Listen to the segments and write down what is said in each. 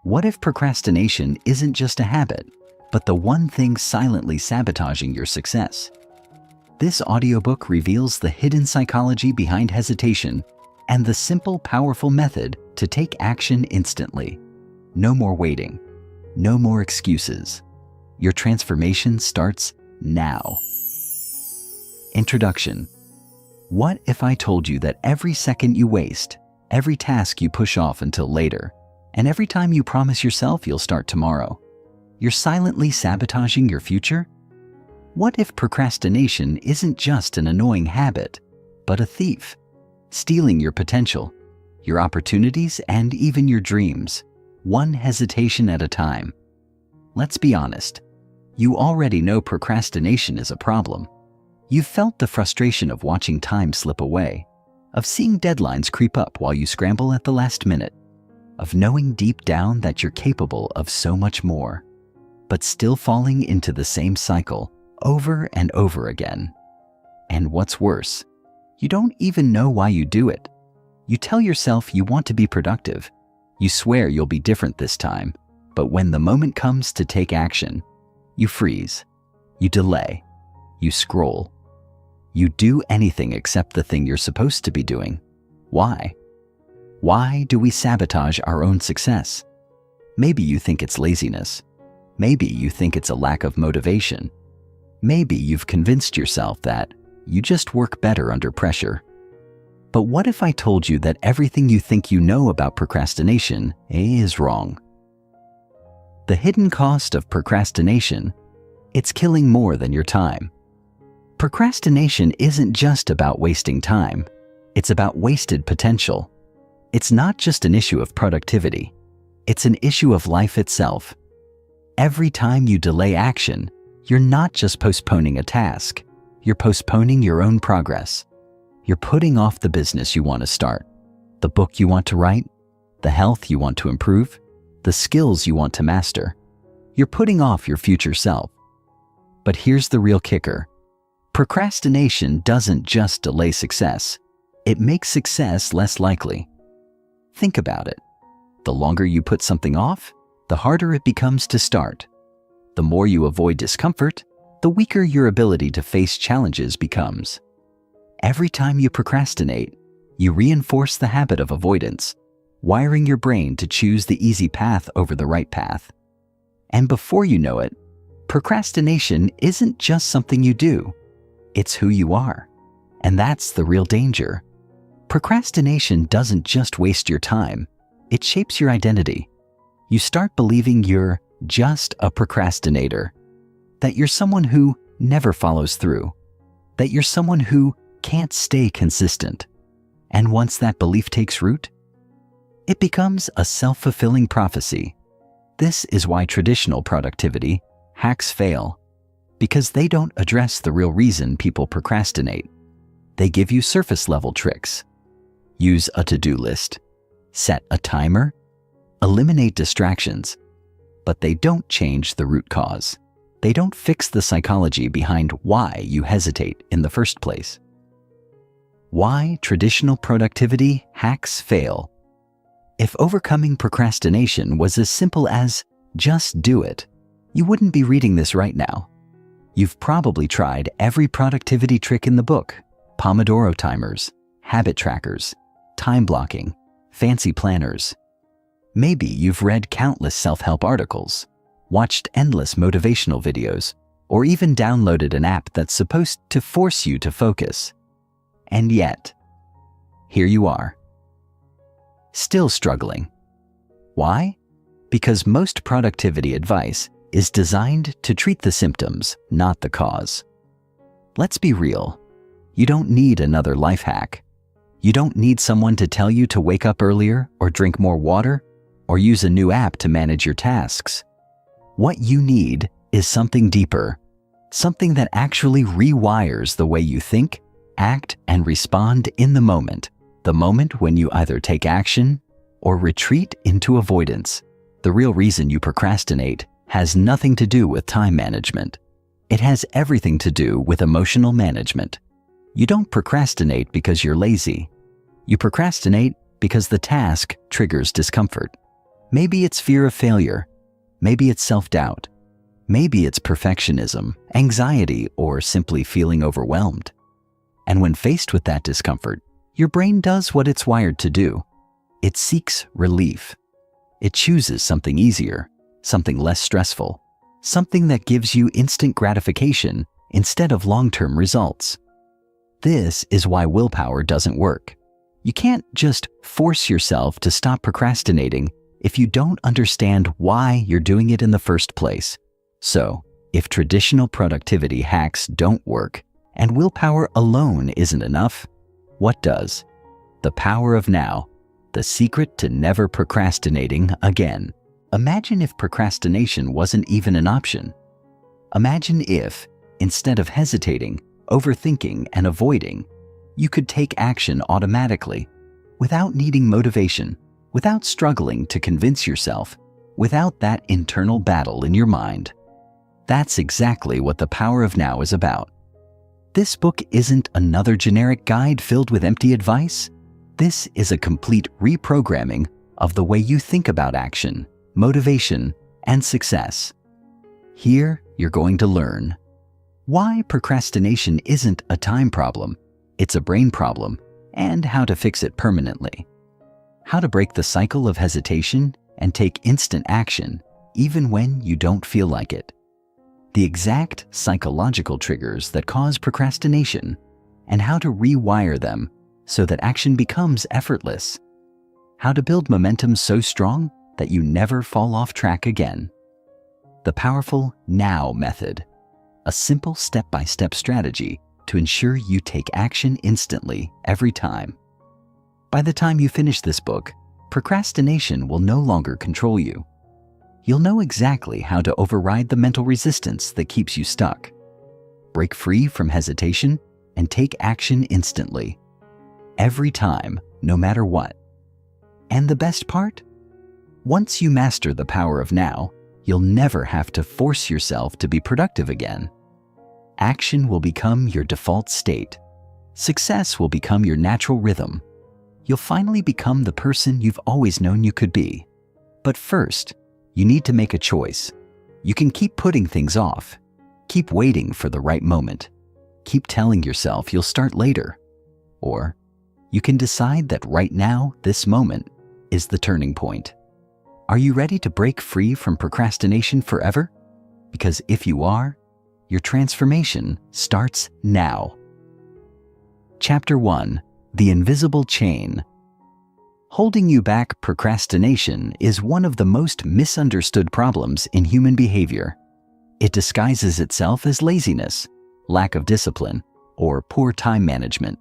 What if procrastination isn't just a habit, but the one thing silently sabotaging your success? This audiobook reveals the hidden psychology behind hesitation and the simple, powerful method to take action instantly. No more waiting. No more excuses. Your transformation starts now. Introduction. What if I told you that every second you waste, every task you push off until later, and every time you promise yourself you'll start tomorrow, you're silently sabotaging your future? What if procrastination isn't just an annoying habit, but a thief, stealing your potential, your opportunities, and even your dreams, one hesitation at a time? Let's be honest. You already know procrastination is a problem. You've felt the frustration of watching time slip away, of seeing deadlines creep up while you scramble at the last minute, of knowing deep down that you're capable of so much more, but still falling into the same cycle over and over again. And what's worse, you don't even know why you do it. You tell yourself you want to be productive. You swear you'll be different this time, but when the moment comes to take action, you freeze, you delay, you scroll. You do anything except the thing you're supposed to be doing. Why? Why do we sabotage our own success? Maybe you think it's laziness. Maybe you think it's a lack of motivation. Maybe you've convinced yourself that you just work better under pressure. But what if I told you that everything you think you know about procrastination is wrong? The hidden cost of procrastination, it's killing more than your time. Procrastination isn't just about wasting time. It's about wasted potential. It's not just an issue of productivity. It's an issue of life itself. Every time you delay action, you're not just postponing a task. You're postponing your own progress. You're putting off the business you want to start, the book you want to write, the health you want to improve, the skills you want to master. You're putting off your future self. But here's the real kicker. Procrastination doesn't just delay success. It makes success less likely. Think about it. The longer you put something off, the harder it becomes to start. The more you avoid discomfort, the weaker your ability to face challenges becomes. Every time you procrastinate, you reinforce the habit of avoidance, wiring your brain to choose the easy path over the right path. And before you know it, procrastination isn't just something you do. It's who you are. And that's the real danger. Procrastination doesn't just waste your time. It shapes your identity. You start believing you're just a procrastinator, that you're someone who never follows through, that you're someone who can't stay consistent. And once that belief takes root, it becomes a self-fulfilling prophecy. This is why traditional productivity hacks fail, because they don't address the real reason people procrastinate. They give you surface-level tricks. Use a to-do list, set a timer, eliminate distractions, but they don't change the root cause. They don't fix the psychology behind why you hesitate in the first place. Why traditional productivity hacks fail. If overcoming procrastination was as simple as just do it, you wouldn't be reading this right now. You've probably tried every productivity trick in the book: Pomodoro timers, habit trackers, time blocking, fancy planners. Maybe you've read countless self-help articles, watched endless motivational videos, or even downloaded an app that's supposed to force you to focus. And yet, here you are, still struggling. Why? Because most productivity advice is designed to treat the symptoms, not the cause. Let's be real. You don't need another life hack. You don't need someone to tell you to wake up earlier or drink more water or use a new app to manage your tasks. What you need is something deeper, something that actually rewires the way you think, act, and respond in the moment when you either take action or retreat into avoidance. The real reason you procrastinate has nothing to do with time management. It has everything to do with emotional management. You don't procrastinate because you're lazy. You procrastinate because the task triggers discomfort. Maybe it's fear of failure. Maybe it's self-doubt. Maybe it's perfectionism, anxiety, or simply feeling overwhelmed. And when faced with that discomfort, your brain does what it's wired to do. It seeks relief. It chooses something easier, something less stressful, something that gives you instant gratification instead of long-term results. This is why willpower doesn't work. You can't just force yourself to stop procrastinating if you don't understand why you're doing it in the first place. So, if traditional productivity hacks don't work and willpower alone isn't enough, what does? The power of now, the secret to never procrastinating again. Imagine if procrastination wasn't even an option. Imagine if, instead of hesitating, overthinking, and avoiding, you could take action automatically, without needing motivation, without struggling to convince yourself, without that internal battle in your mind. That's exactly what the power of now is about. This book isn't another generic guide filled with empty advice. This is a complete reprogramming of the way you think about action, motivation, and success. Here, you're going to learn why procrastination isn't a time problem, it's a brain problem, and how to fix it permanently. How to break the cycle of hesitation and take instant action, even when you don't feel like it. The exact psychological triggers that cause procrastination, and how to rewire them so that action becomes effortless. How to build momentum so strong that you never fall off track again. The powerful Now method, a simple step-by-step strategy to ensure you take action instantly every time. By the time you finish this book, procrastination will no longer control you. You'll know exactly how to override the mental resistance that keeps you stuck. Break free from hesitation and take action instantly. Every time, no matter what. And the best part? Once you master the power of now, you'll never have to force yourself to be productive again. Action will become your default state. Success will become your natural rhythm. You'll finally become the person you've always known you could be. But first, you need to make a choice. You can keep putting things off. Keep waiting for the right moment. Keep telling yourself you'll start later. Or you can decide that right now, this moment, is the turning point. Are you ready to break free from procrastination forever? Because if you are, your transformation starts now. Chapter 1: The Invisible Chain. Holding you back procrastination is one of the most misunderstood problems in human behavior. It disguises itself as laziness, lack of discipline, or poor time management.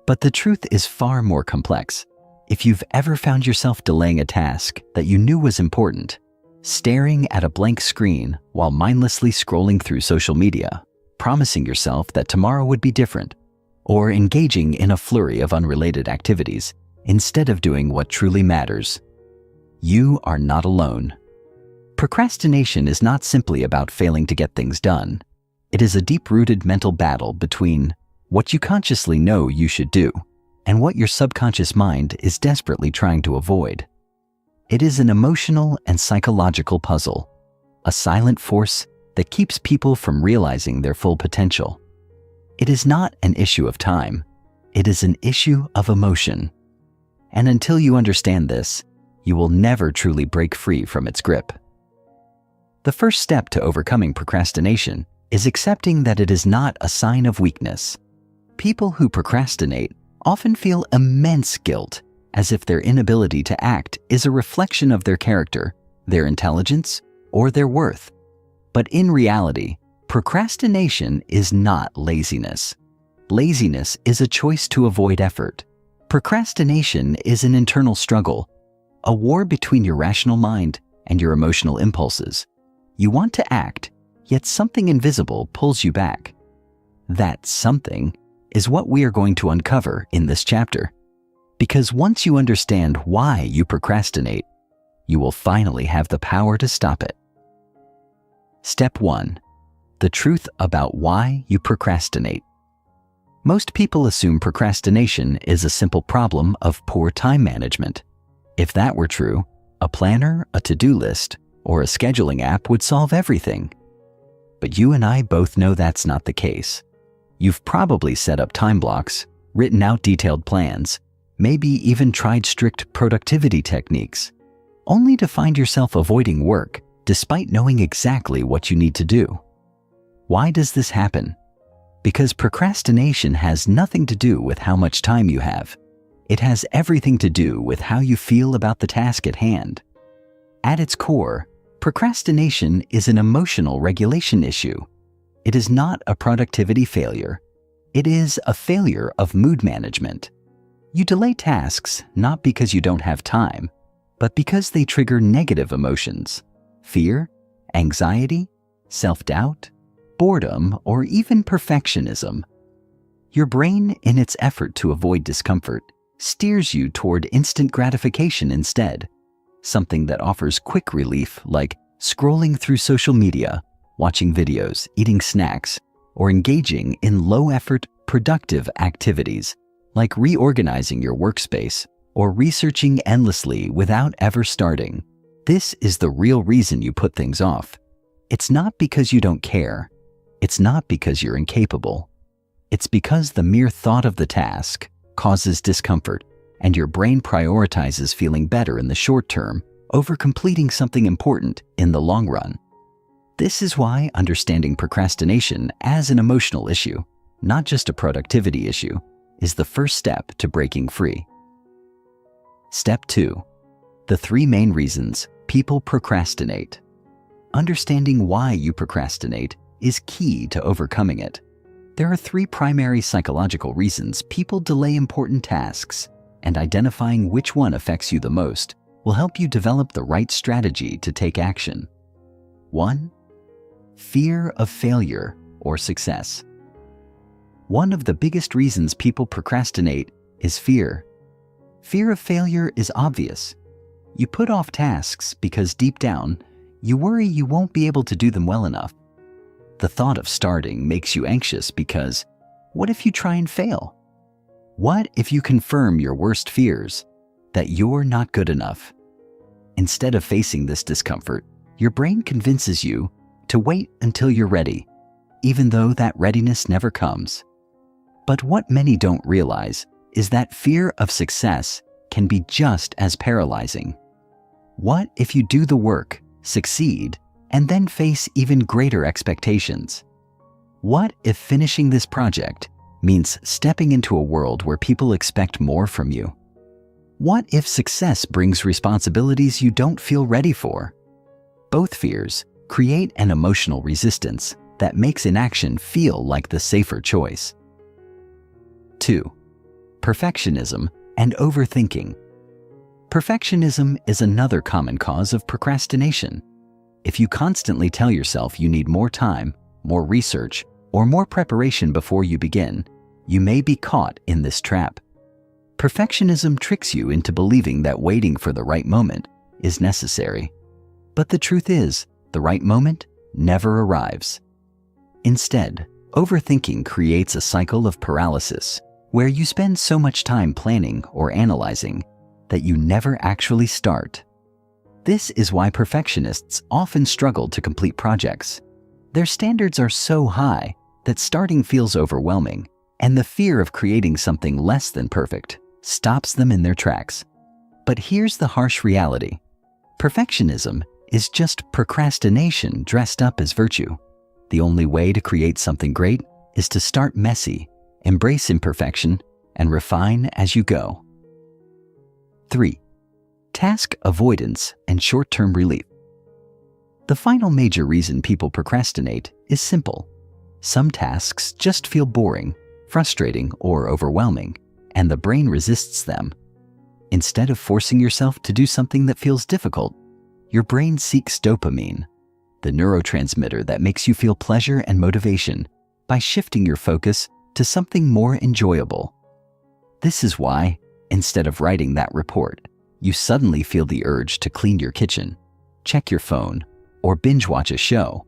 But the truth is far more complex. If you've ever found yourself delaying a task that you knew was important, staring at a blank screen while mindlessly scrolling through social media, promising yourself that tomorrow would be different, or engaging in a flurry of unrelated activities instead of doing what truly matters, you are not alone. Procrastination is not simply about failing to get things done. It is a deep-rooted mental battle between what you consciously know you should do and what your subconscious mind is desperately trying to avoid. It is an emotional and psychological puzzle, a silent force that keeps people from realizing their full potential. It is not an issue of time. It is an issue of emotion. And until you understand this, you will never truly break free from its grip. The first step to overcoming procrastination is accepting that it is not a sign of weakness. People who procrastinate often feel immense guilt, as if their inability to act is a reflection of their character, their intelligence, or their worth. But in reality, procrastination is not laziness. Laziness is a choice to avoid effort. Procrastination is an internal struggle, a war between your rational mind and your emotional impulses. You want to act, yet something invisible pulls you back. That something is what we are going to uncover in this chapter. Because once you understand why you procrastinate, you will finally have the power to stop it. Step 1: The truth about why you procrastinate. Most people assume procrastination is a simple problem of poor time management. If that were true, A planner, a to-do list, or a scheduling app would solve everything. But you and I both know that's not the case. You've probably set up time blocks, written out detailed plans, maybe even tried strict productivity techniques, only to find yourself avoiding work despite knowing exactly what you need to do. Why does this happen? Because procrastination has nothing to do with how much time you have. It has everything to do with how you feel about the task at hand. At its core, procrastination is an emotional regulation issue. It is not a productivity failure. It is a failure of mood management. You delay tasks not because you don't have time, but because they trigger negative emotions: fear, anxiety, self-doubt, boredom, or even perfectionism. Your brain, in its effort to avoid discomfort, steers you toward instant gratification instead, something that offers quick relief like scrolling through social media, watching videos, eating snacks, or engaging in low-effort, productive activities like reorganizing your workspace or researching endlessly without ever starting. This is the real reason you put things off. It's not because you don't care. It's not because you're incapable. It's because the mere thought of the task causes discomfort, and your brain prioritizes feeling better in the short term over completing something important in the long run. This is why understanding procrastination as an emotional issue, not just a productivity issue, is the first step to breaking free. Step 2. The 3 main reasons people procrastinate. Understanding why you procrastinate is key to overcoming it. There are 3 primary psychological reasons people delay important tasks, and identifying which one affects you the most will help you develop the right strategy to take action. 1. Fear of failure or success. One of the biggest reasons people procrastinate is fear. Fear of failure is obvious. You put off tasks because deep down, you worry you won't be able to do them well enough. The thought of starting makes you anxious because what if you try and fail? What if you confirm your worst fears, that you're not good enough? Instead of facing this discomfort, your brain convinces you to wait until you're ready, even though that readiness never comes. But what many don't realize is that fear of success can be just as paralyzing. What if you do the work, succeed, and then face even greater expectations? What if finishing this project means stepping into a world where people expect more from you? What if success brings responsibilities you don't feel ready for? Both fears create an emotional resistance that makes inaction feel like the safer choice. 2. Perfectionism and overthinking. Perfectionism is another common cause of procrastination. If you constantly tell yourself you need more time, more research, or more preparation before you begin, you may be caught in this trap. Perfectionism tricks you into believing that waiting for the right moment is necessary. But the truth is, the right moment never arrives. Instead, overthinking creates a cycle of paralysis where you spend so much time planning or analyzing that you never actually start. This is why perfectionists often struggle to complete projects. Their standards are so high that starting feels overwhelming, and the fear of creating something less than perfect stops them in their tracks. But here's the harsh reality. Perfectionism is just procrastination dressed up as virtue. The only way to create something great is to start messy, embrace imperfection, and refine as you go. 3. Task avoidance and short-term relief. The final major reason people procrastinate is simple. Some tasks just feel boring, frustrating, or overwhelming, and the brain resists them. Instead of forcing yourself to do something that feels difficult, your brain seeks dopamine, the neurotransmitter that makes you feel pleasure and motivation, by shifting your focus to something more enjoyable. This is why, instead of writing that report, you suddenly feel the urge to clean your kitchen, check your phone, or binge watch a show.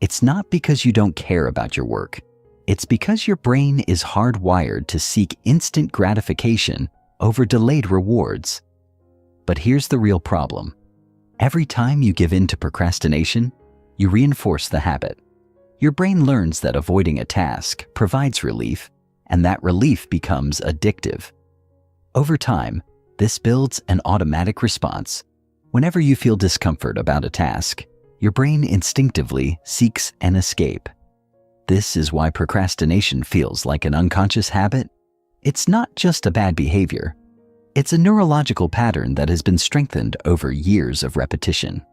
It's not because you don't care about your work. It's because your brain is hardwired to seek instant gratification over delayed rewards. But here's the real problem. Every time you give in to procrastination, you reinforce the habit. Your brain learns that avoiding a task provides relief, and that relief becomes addictive. Over time, this builds an automatic response. Whenever you feel discomfort about a task, your brain instinctively seeks an escape. This is why procrastination feels like an unconscious habit. It's not just a bad behavior. It's a neurological pattern that has been strengthened over years of repetition.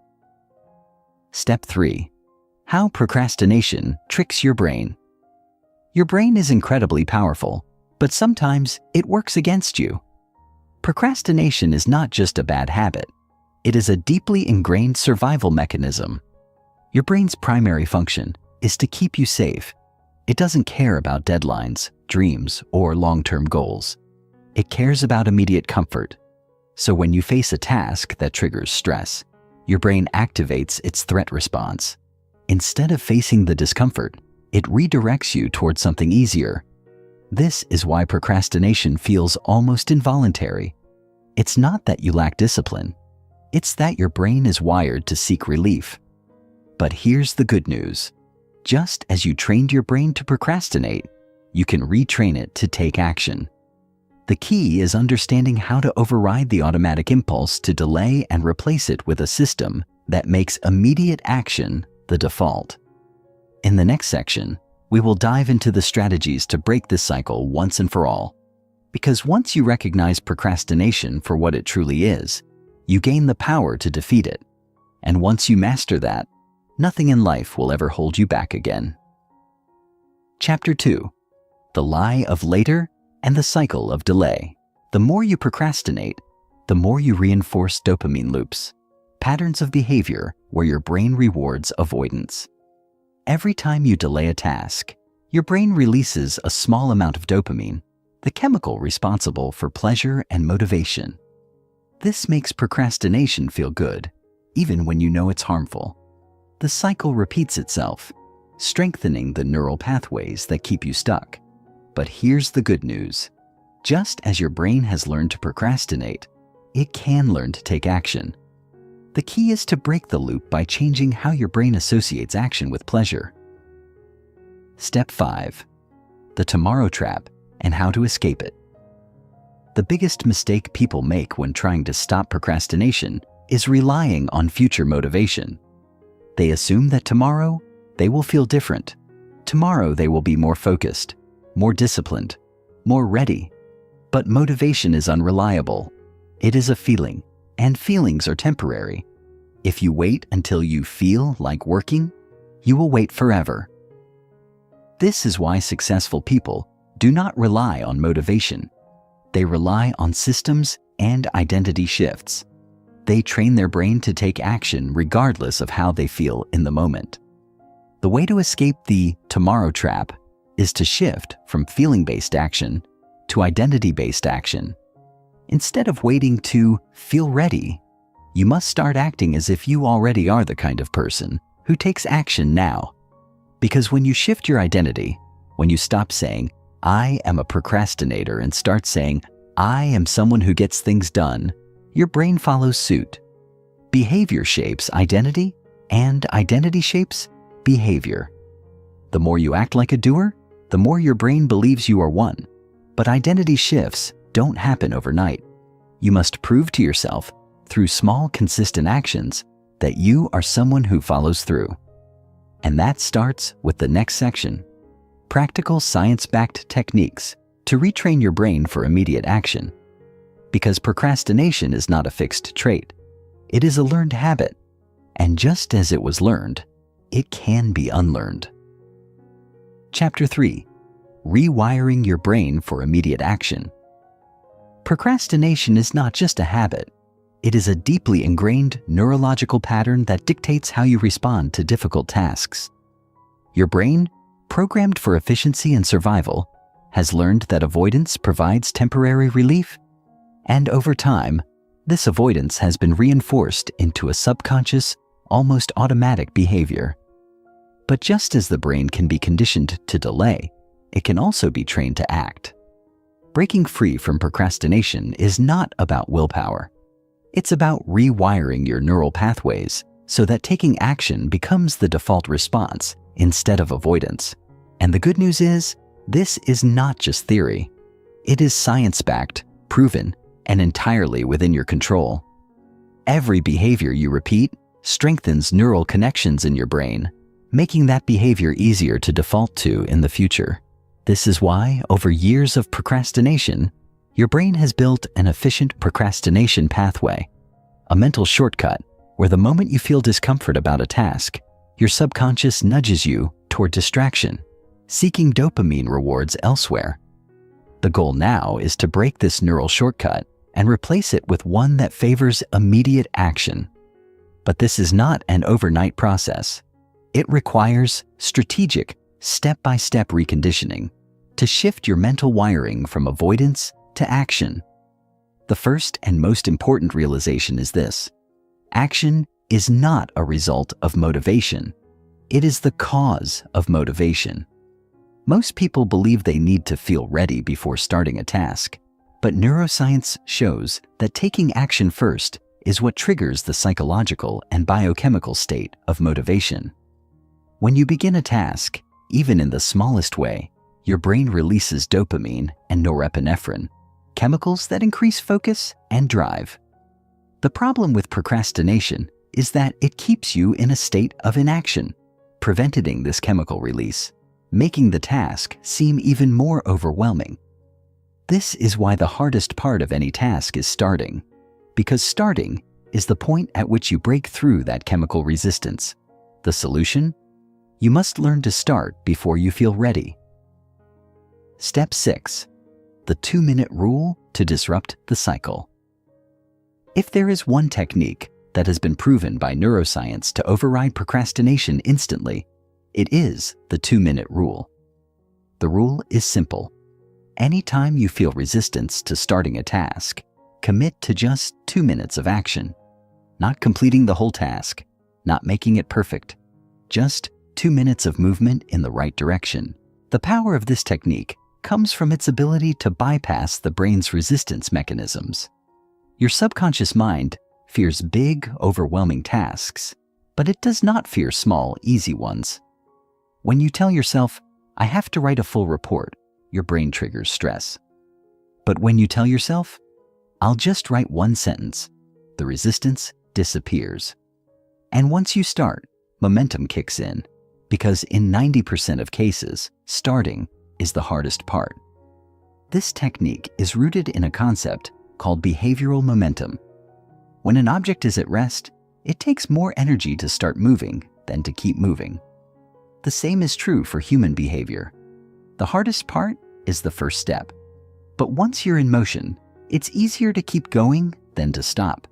Step 3. How procrastination tricks your brain. Your brain is incredibly powerful, but sometimes it works against you. Procrastination is not just a bad habit. It is a deeply ingrained survival mechanism. Your brain's primary function is to keep you safe. It doesn't care about deadlines, dreams, or long-term goals. It cares about immediate comfort. So when you face a task that triggers stress, your brain activates its threat response. Instead of facing the discomfort, it redirects you towards something easier. This is why procrastination feels almost involuntary. It's not that you lack discipline. It's that your brain is wired to seek relief. But here's the good news. Just as you trained your brain to procrastinate, you can retrain it to take action. The key is understanding how to override the automatic impulse to delay and replace it with a system that makes immediate action the default. In the next section, we will dive into the strategies to break this cycle once and for all. Because once you recognize procrastination for what it truly is, you gain the power to defeat it. And once you master that, nothing in life will ever hold you back again. Chapter 2. The Lie of Later and the Cycle of Delay. The more you procrastinate, the more you reinforce dopamine loops, patterns of behavior where your brain rewards avoidance. Every time you delay a task, your brain releases a small amount of dopamine, the chemical responsible for pleasure and motivation. This makes procrastination feel good, even when you know it's harmful. The cycle repeats itself, strengthening the neural pathways that keep you stuck. But here's the good news. Just as your brain has learned to procrastinate, it can learn to take action. The key is to break the loop by changing how your brain associates action with pleasure. Step 5. The tomorrow trap and how to escape it. The biggest mistake people make when trying to stop procrastination is relying on future motivation. They assume that tomorrow they will feel different. Tomorrow they will be more focused, more disciplined, more ready. But motivation is unreliable. It is a feeling, and feelings are temporary. If you wait until you feel like working, you will wait forever. This is why successful people do not rely on motivation. They rely on systems and identity shifts. They train their brain to take action regardless of how they feel in the moment. The way to escape the tomorrow trap is to shift from feeling-based action to identity-based action. Instead of waiting to feel ready, you must start acting as if you already are the kind of person who takes action now. Because when you shift your identity, when you stop saying, "I am a procrastinator," and start saying, "I am someone who gets things done," your brain follows suit. Behavior shapes identity, and identity shapes behavior. The more you act like a doer, the more your brain believes you are one. But identity shifts don't happen overnight. You must prove to yourself, through small, consistent actions, that you are someone who follows through. And that starts with the next section: practical science-backed techniques to retrain your brain for immediate action. Because procrastination is not a fixed trait. It is a learned habit. And just as it was learned, it can be unlearned. Chapter 3. Rewiring your brain for immediate action. Procrastination is not just a habit. It is a deeply ingrained neurological pattern that dictates how you respond to difficult tasks. Your brain, programmed for efficiency and survival, has learned that avoidance provides temporary relief. And over time, this avoidance has been reinforced into a subconscious, almost automatic behavior. But just as the brain can be conditioned to delay, it can also be trained to act. Breaking free from procrastination is not about willpower. It's about rewiring your neural pathways so that taking action becomes the default response instead of avoidance. And the good news is, this is not just theory. It is science-backed, proven, and entirely within your control. Every behavior you repeat strengthens neural connections in your brain, making that behavior easier to default to in the future. This is why, over years of procrastination, your brain has built an efficient procrastination pathway, a mental shortcut where the moment you feel discomfort about a task, your subconscious nudges you toward distraction, seeking dopamine rewards elsewhere. The goal now is to break this neural shortcut and replace it with one that favors immediate action. But this is not an overnight process. It requires strategic, step-by-step reconditioning to shift your mental wiring from avoidance to action. The first and most important realization is this: action is not a result of motivation. It is the cause of motivation. Most people believe they need to feel ready before starting a task, but neuroscience shows that taking action first is what triggers the psychological and biochemical state of motivation. When you begin a task, even in the smallest way, your brain releases dopamine and norepinephrine, chemicals that increase focus and drive. The problem with procrastination is that it keeps you in a state of inaction, preventing this chemical release, making the task seem even more overwhelming. This is why the hardest part of any task is starting, because starting is the point at which you break through that chemical resistance. The solution? You must learn to start before you feel ready. Step 6. The 2-minute rule to disrupt the cycle. If there is one technique that has been proven by neuroscience to override procrastination instantly, it is the 2-minute rule. The rule is simple. Anytime you feel resistance to starting a task, commit to just 2 minutes of action. Not completing the whole task, not making it perfect, just 2 minutes of movement in the right direction. The power of this technique comes from its ability to bypass the brain's resistance mechanisms. Your subconscious mind fears big, overwhelming tasks, but it does not fear small, easy ones. When you tell yourself, "I have to write a full report," your brain triggers stress. But when you tell yourself, "I'll just write 1 sentence," the resistance disappears. And once you start, momentum kicks in, because in 90% of cases, starting is the hardest part. This technique is rooted in a concept called behavioral momentum. When an object is at rest, it takes more energy to start moving than to keep moving. The same is true for human behavior. The hardest part is the first step. But once you're in motion, it's easier to keep going than to stop.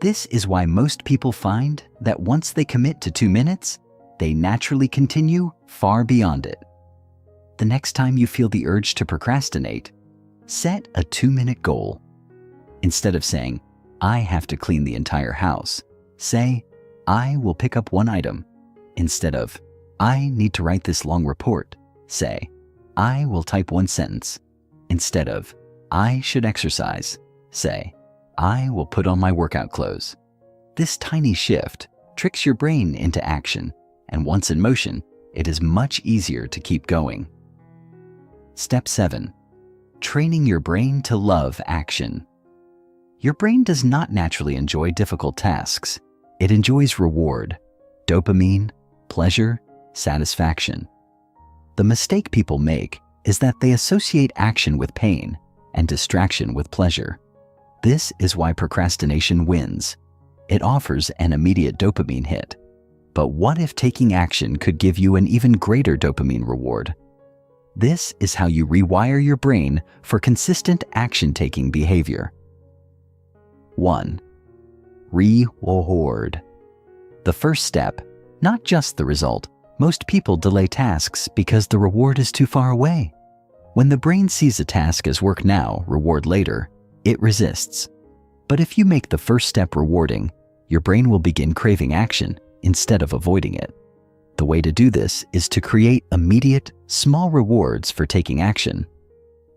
This is why most people find that once they commit to 2 minutes, they naturally continue far beyond it. The next time you feel the urge to procrastinate, set a 2-minute goal. Instead of saying, "I have to clean the entire house," say, "I will pick up 1 item." Instead of, "I need to write this long report," say, "I will type 1 sentence." Instead of, "I should exercise," say, "I will put on my workout clothes." This tiny shift tricks your brain into action, and once in motion, it is much easier to keep going. Step 7. Training your brain to love action. Your brain does not naturally enjoy difficult tasks. It enjoys reward, dopamine, pleasure, satisfaction. The mistake people make is that they associate action with pain and distraction with pleasure. This is why procrastination wins. It offers an immediate dopamine hit. But what if taking action could give you an even greater dopamine reward? This is how you rewire your brain for consistent action-taking behavior. 1. Reward. The first step, not just the result. Most people delay tasks because the reward is too far away. When the brain sees a task as work now, reward later, it resists. But if you make the first step rewarding, your brain will begin craving action instead of avoiding it. The way to do this is to create immediate, small rewards for taking action.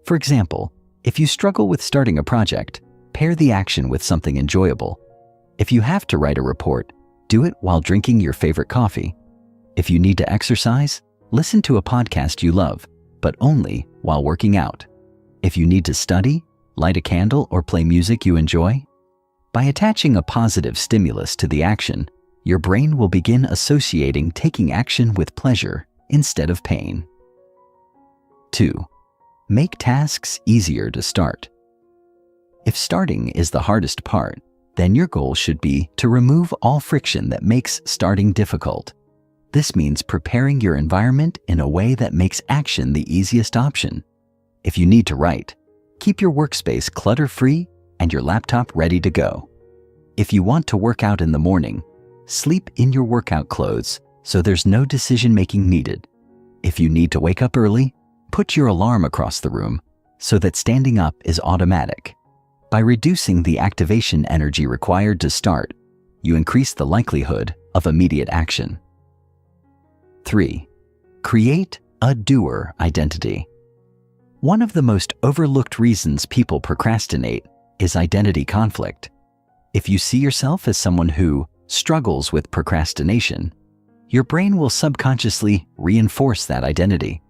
For example, if you struggle with starting a project, pair the action with something enjoyable. If you have to write a report, do it while drinking your favorite coffee. If you need to exercise, listen to a podcast you love, but only while working out. If you need to study, light a candle or play music you enjoy. By attaching a positive stimulus to the action, your brain will begin associating taking action with pleasure instead of pain. 2. Make tasks easier to start. If starting is the hardest part, then your goal should be to remove all friction that makes starting difficult. This means preparing your environment in a way that makes action the easiest option. If you need to write, keep your workspace clutter-free and your laptop ready to go. If you want to work out in the morning, sleep in your workout clothes so there's no decision-making needed. If you need to wake up early, put your alarm across the room so that standing up is automatic. By reducing the activation energy required to start, you increase the likelihood of immediate action. 3. Create a doer identity. One of the most overlooked reasons people procrastinate is identity conflict. If you see yourself as someone who struggles with procrastination, your brain will subconsciously reinforce that identity.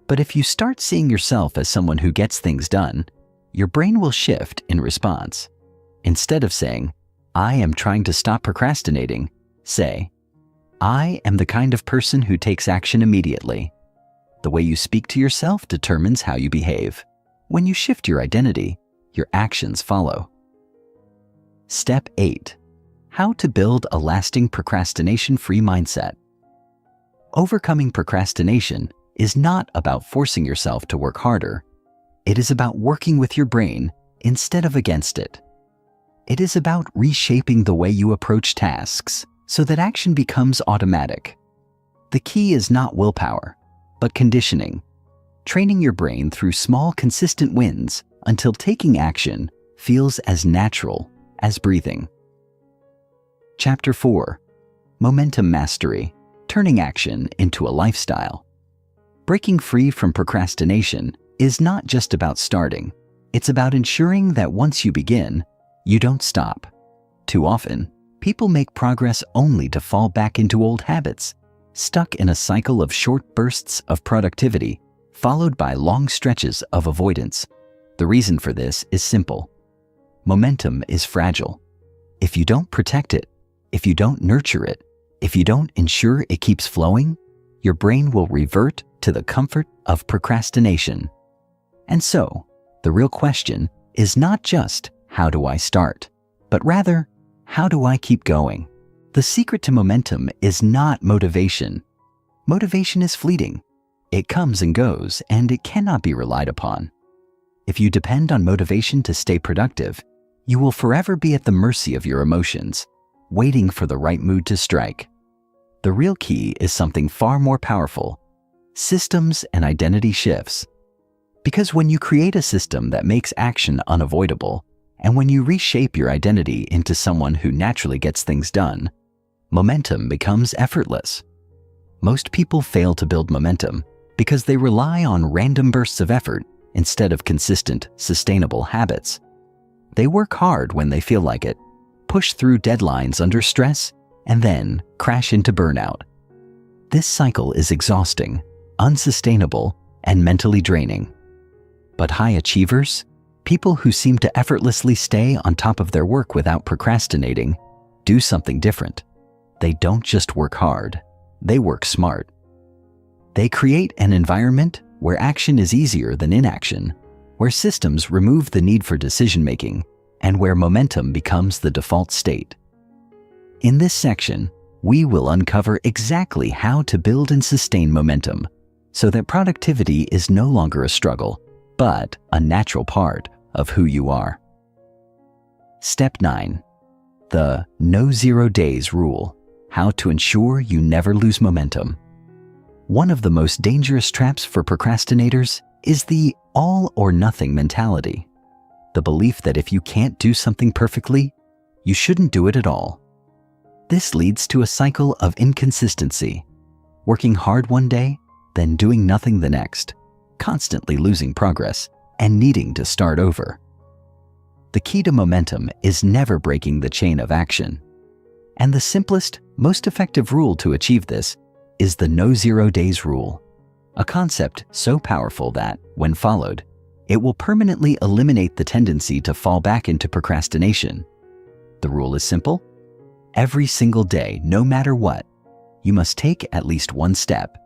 But if you start seeing yourself as someone who gets things done, your brain will shift in response. Instead of saying, "I am trying to stop procrastinating," say, "I am the kind of person who takes action immediately." The way you speak to yourself determines how you behave. When you shift your identity, your actions follow. Step 8. How to build a lasting procrastination-free mindset. Overcoming procrastination is not about forcing yourself to work harder. It is about working with your brain instead of against it. It is about reshaping the way you approach tasks so that action becomes automatic. The key is not willpower, but conditioning, training your brain through small, consistent wins until taking action feels as natural as breathing. Chapter 4. Momentum Mastery, Turning Action into a Lifestyle. Breaking free from procrastination is not just about starting. It's about ensuring that once you begin, you don't stop. Too often, people make progress only to fall back into old habits, stuck in a cycle of short bursts of productivity, followed by long stretches of avoidance. The reason for this is simple. Momentum is fragile. If you don't protect it, if you don't nurture it, if you don't ensure it keeps flowing, your brain will revert to the comfort of procrastination. And so, the real question is not just, how do I start? But rather, how do I keep going? The secret to momentum is not motivation. Motivation is fleeting. It comes and goes, and it cannot be relied upon. If you depend on motivation to stay productive, you will forever be at the mercy of your emotions, waiting for the right mood to strike. The real key is something far more powerful: systems and identity shifts. Because when you create a system that makes action unavoidable, and when you reshape your identity into someone who naturally gets things done, momentum becomes effortless. Most people fail to build momentum because they rely on random bursts of effort instead of consistent, sustainable habits. They work hard when they feel like it, push through deadlines under stress, and then crash into burnout. This cycle is exhausting, unsustainable, and mentally draining. But high achievers, people who seem to effortlessly stay on top of their work without procrastinating, do something different. They don't just work hard, they work smart. They create an environment where action is easier than inaction, where systems remove the need for decision-making, and where momentum becomes the default state. In this section, we will uncover exactly how to build and sustain momentum so that productivity is no longer a struggle, but a natural part of who you are. Step 9. The No 0 Days Rule: How to ensure you never lose momentum. One of the most dangerous traps for procrastinators is the all or nothing mentality. The belief that if you can't do something perfectly, you shouldn't do it at all. This leads to a cycle of inconsistency, working hard one day, then doing nothing the next, constantly losing progress and needing to start over. The key to momentum is never breaking the chain of action. And the simplest, most effective rule to achieve this is the no 0 days rule, a concept so powerful that, when followed, it will permanently eliminate the tendency to fall back into procrastination. The rule is simple. Every single day, no matter what, you must take at least one step,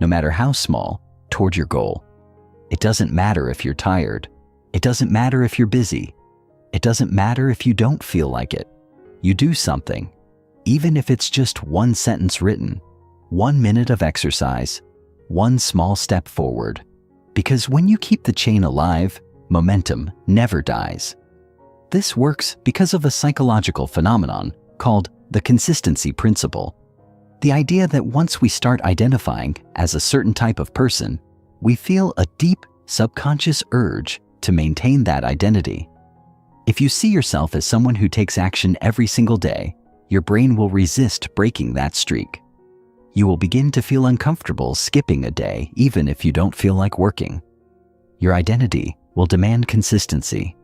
no matter how small, toward your goal. It doesn't matter if you're tired. It doesn't matter if you're busy. It doesn't matter if you don't feel like it. You do something, even if it's just one sentence written, 1 minute of exercise, one small step forward. Because when you keep the chain alive, momentum never dies. This works because of a psychological phenomenon called the consistency principle. The idea that once we start identifying as a certain type of person, we feel a deep, subconscious urge to maintain that identity. If you see yourself as someone who takes action every single day, your brain will resist breaking that streak. You will begin to feel uncomfortable skipping a day even if you don't feel like working. Your identity will demand consistency.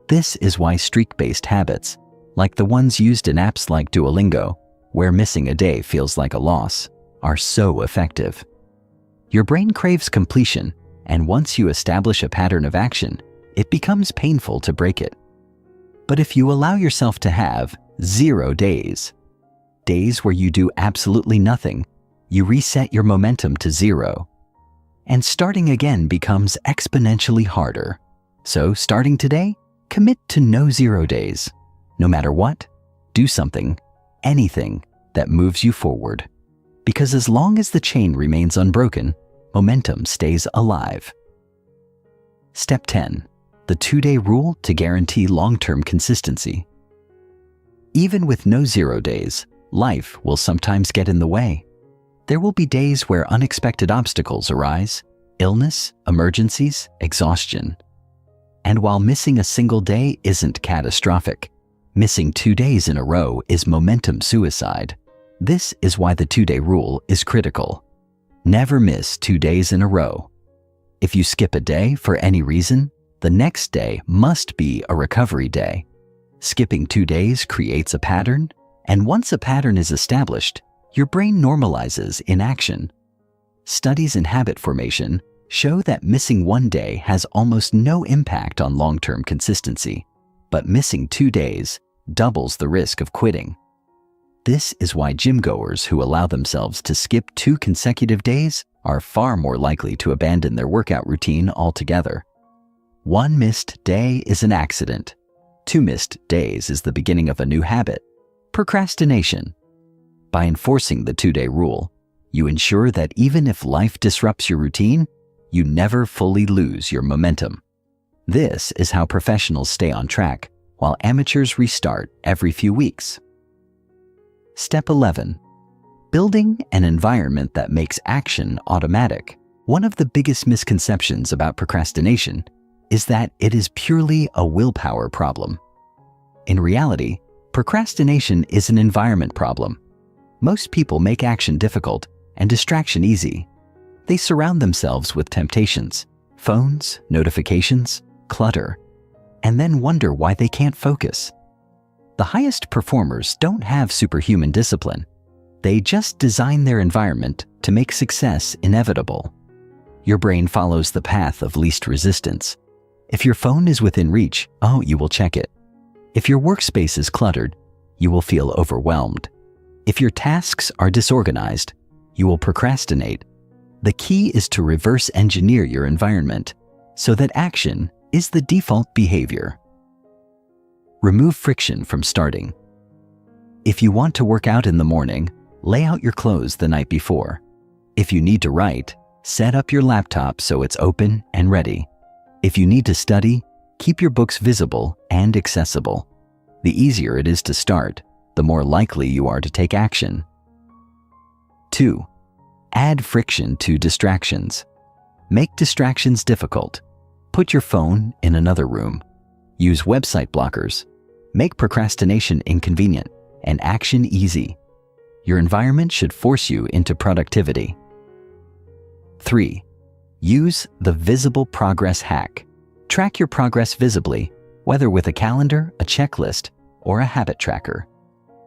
This is why streak-based habits, like the ones used in apps like Duolingo, where missing a day feels like a loss, are so effective. Your brain craves completion, and once you establish a pattern of action, it becomes painful to break it. But if you allow yourself to have 0 days, days where you do absolutely nothing, you reset your momentum to 0. And starting again becomes exponentially harder. So starting today, commit to no 0 days. No matter what, do something, anything that moves you forward. Because as long as the chain remains unbroken, momentum stays alive. Step 10. The 2-day rule to guarantee long-term consistency. Even with no 0 days, life will sometimes get in the way. There will be days where unexpected obstacles arise, illness, emergencies, exhaustion. And while missing a single day isn't catastrophic, missing 2 days in a row is momentum suicide. This is why the 2-day rule is critical. Never miss 2 days in a row. If you skip a day for any reason, the next day must be a recovery day. Skipping 2 days creates a pattern, and once a pattern is established, your brain normalizes inaction. Studies in habit formation show that missing 1 day has almost no impact on long-term consistency, but missing 2 days doubles the risk of quitting. This is why gym-goers who allow themselves to skip 2 consecutive days are far more likely to abandon their workout routine altogether. 1 missed day is an accident. 2 missed days is the beginning of a new habit, procrastination. By enforcing the 2-day rule, you ensure that even if life disrupts your routine, you never fully lose your momentum. This is how professionals stay on track, while amateurs restart every few weeks. Step 11. Building an environment that makes action automatic. One of the biggest misconceptions about procrastination is that it is purely a willpower problem. In reality, procrastination is an environment problem. Most people make action difficult and distraction easy. They surround themselves with temptations, phones, notifications, clutter, and then wonder why they can't focus. The highest performers don't have superhuman discipline. They just design their environment to make success inevitable. Your brain follows the path of least resistance. If your phone is within reach, you will check it. If your workspace is cluttered, you will feel overwhelmed. If your tasks are disorganized, you will procrastinate. The key is to reverse engineer your environment so that action is the default behavior. Remove friction from starting. If you want to work out in the morning, lay out your clothes the night before. If you need to write, set up your laptop so it's open and ready. If you need to study, keep your books visible and accessible. The easier it is to start, the more likely you are to take action. 2. Add friction to distractions. Make distractions difficult. Put your phone in another room. Use website blockers. Make procrastination inconvenient and action easy. Your environment should force you into productivity. 3. Use the visible progress hack. Track your progress visibly, whether with a calendar, a checklist, or a habit tracker.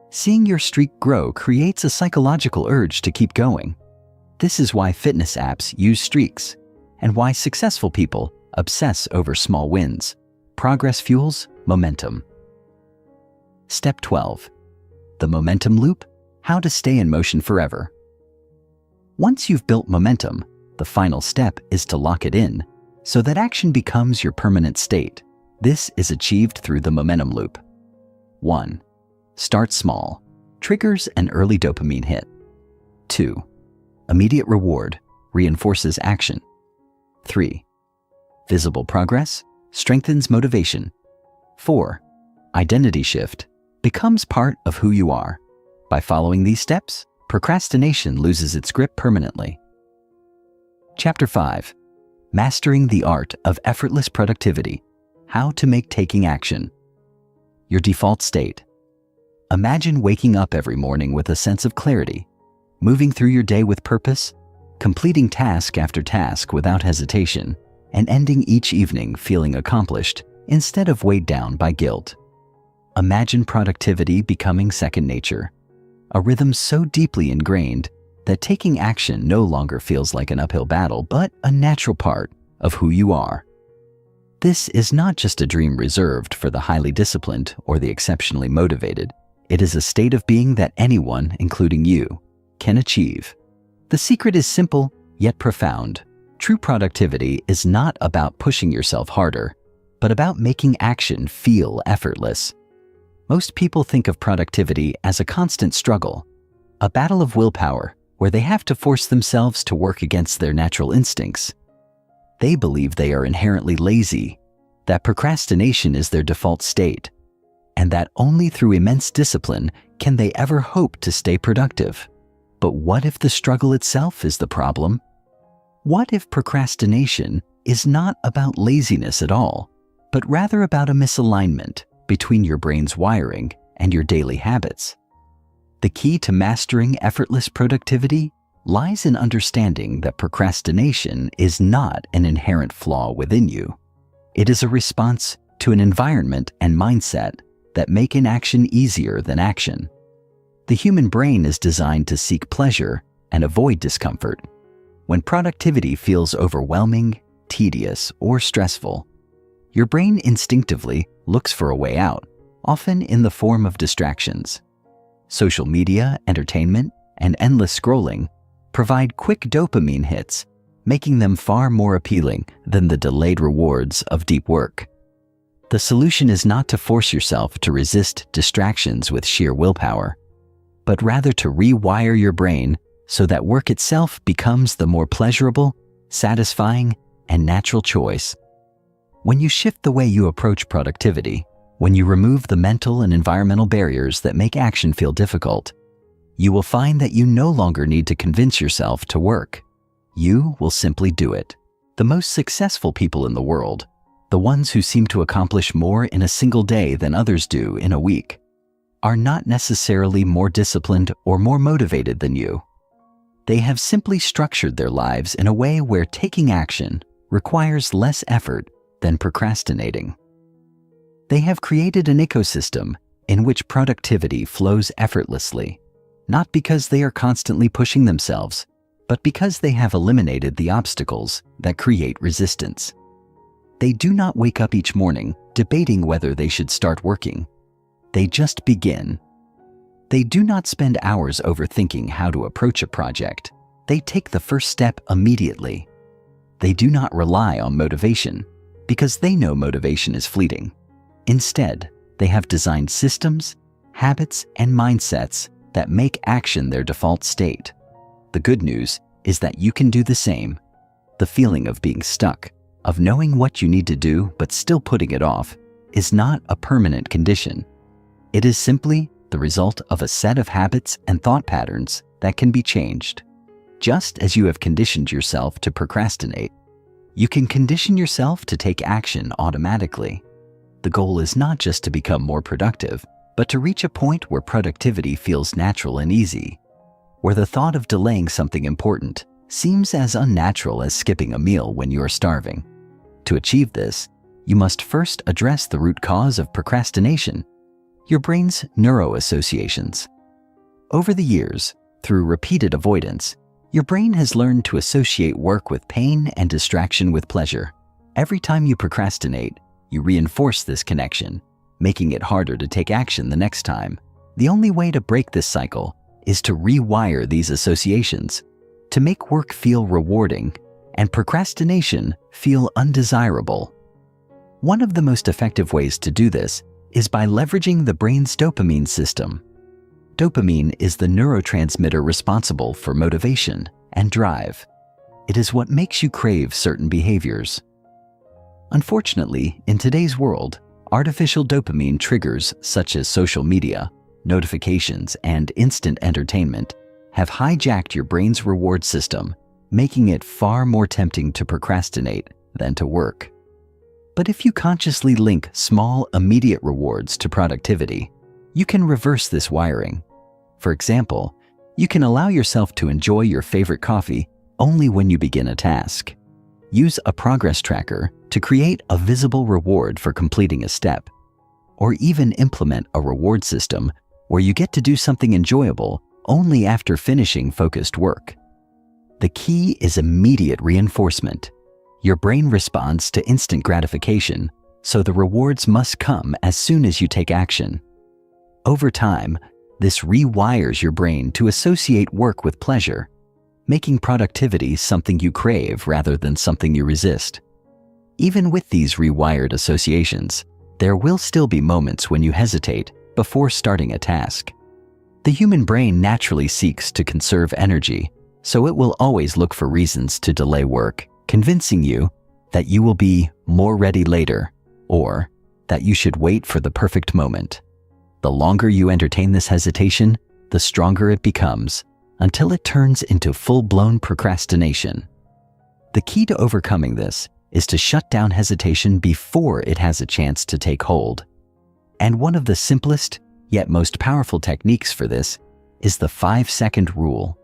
Seeing your streak grow creates a psychological urge to keep going. This is why fitness apps use streaks, and why successful people obsess over small wins. Progress fuels momentum. Step 12. The momentum loop: how to stay in motion forever. Once you've built momentum, the final step is to lock it in, so that action becomes your permanent state. This is achieved through the momentum loop. 1. Start small. Triggers an early dopamine hit. 2. Immediate reward reinforces action. 3. Visible progress strengthens motivation. 4. Identity shift becomes part of who you are. By following these steps, procrastination loses its grip permanently. Chapter 5. Mastering the Art of Effortless Productivity: how to make taking action your default state. Imagine waking up every morning with a sense of clarity, moving through your day with purpose, completing task after task without hesitation, and ending each evening feeling accomplished instead of weighed down by guilt. Imagine productivity becoming second nature, a rhythm so deeply ingrained that taking action no longer feels like an uphill battle, but a natural part of who you are. This is not just a dream reserved for the highly disciplined or the exceptionally motivated. It is a state of being that anyone, including you, can achieve. The secret is simple, yet profound. True productivity is not about pushing yourself harder, but about making action feel effortless. Most people think of productivity as a constant struggle, a battle of willpower where they have to force themselves to work against their natural instincts. They believe they are inherently lazy, that procrastination is their default state, and that only through immense discipline can they ever hope to stay productive. But what if the struggle itself is the problem? What if procrastination is not about laziness at all, but rather about a misalignment between your brain's wiring and your daily habits? The key to mastering effortless productivity lies in understanding that procrastination is not an inherent flaw within you. It is a response to an environment and mindset that make inaction easier than action. The human brain is designed to seek pleasure and avoid discomfort. When productivity feels overwhelming, tedious, or stressful, your brain instinctively looks for a way out, often in the form of distractions. Social media, entertainment, and endless scrolling provide quick dopamine hits, making them far more appealing than the delayed rewards of deep work. The solution is not to force yourself to resist distractions with sheer willpower, but rather to rewire your brain so that work itself becomes the more pleasurable, satisfying, and natural choice. When you shift the way you approach productivity, when you remove the mental and environmental barriers that make action feel difficult, you will find that you no longer need to convince yourself to work. You will simply do it. The most successful people in the world, the ones who seem to accomplish more in a single day than others do in a week, are not necessarily more disciplined or more motivated than you. They have simply structured their lives in a way where taking action requires less effort than procrastinating. They have created an ecosystem in which productivity flows effortlessly, not because they are constantly pushing themselves, but because they have eliminated the obstacles that create resistance. They do not wake up each morning debating whether they should start working. They just begin. They do not spend hours overthinking how to approach a project. They take the first step immediately. They do not rely on motivation because they know motivation is fleeting. Instead, they have designed systems, habits, and mindsets that make action their default state. The good news is that you can do the same. The feeling of being stuck, of knowing what you need to do but still putting it off, is not a permanent condition. It is simply the result of a set of habits and thought patterns that can be changed. Just as you have conditioned yourself to procrastinate, you can condition yourself to take action automatically. The goal is not just to become more productive, but to reach a point where productivity feels natural and easy, where the thought of delaying something important seems as unnatural as skipping a meal when you are starving. To achieve this, you must first address the root cause of procrastination, your brain's neuroassociations. Over the years, through repeated avoidance, your brain has learned to associate work with pain and distraction with pleasure. Every time you procrastinate, you reinforce this connection, making it harder to take action the next time. The only way to break this cycle is to rewire these associations, to make work feel rewarding and procrastination feel undesirable. One of the most effective ways to do this is by leveraging the brain's dopamine system. Dopamine is the neurotransmitter responsible for motivation and drive. It is what makes you crave certain behaviors. Unfortunately, in today's world, artificial dopamine triggers such as social media, notifications, and instant entertainment have hijacked your brain's reward system, making it far more tempting to procrastinate than to work. But if you consciously link small, immediate rewards to productivity, you can reverse this wiring. For example, you can allow yourself to enjoy your favorite coffee only when you begin a task. Use a progress tracker to create a visible reward for completing a step, or even implement a reward system where you get to do something enjoyable only after finishing focused work. The key is immediate reinforcement. Your brain responds to instant gratification, so the rewards must come as soon as you take action. Over time, this rewires your brain to associate work with pleasure, making productivity something you crave rather than something you resist. Even with these rewired associations, there will still be moments when you hesitate before starting a task. The human brain naturally seeks to conserve energy, so it will always look for reasons to delay work, convincing you that you will be more ready later, or that you should wait for the perfect moment. The longer you entertain this hesitation, the stronger it becomes, until it turns into full-blown procrastination. The key to overcoming this is to shut down hesitation before it has a chance to take hold. And one of the simplest, yet most powerful techniques for this is the 5-second rule.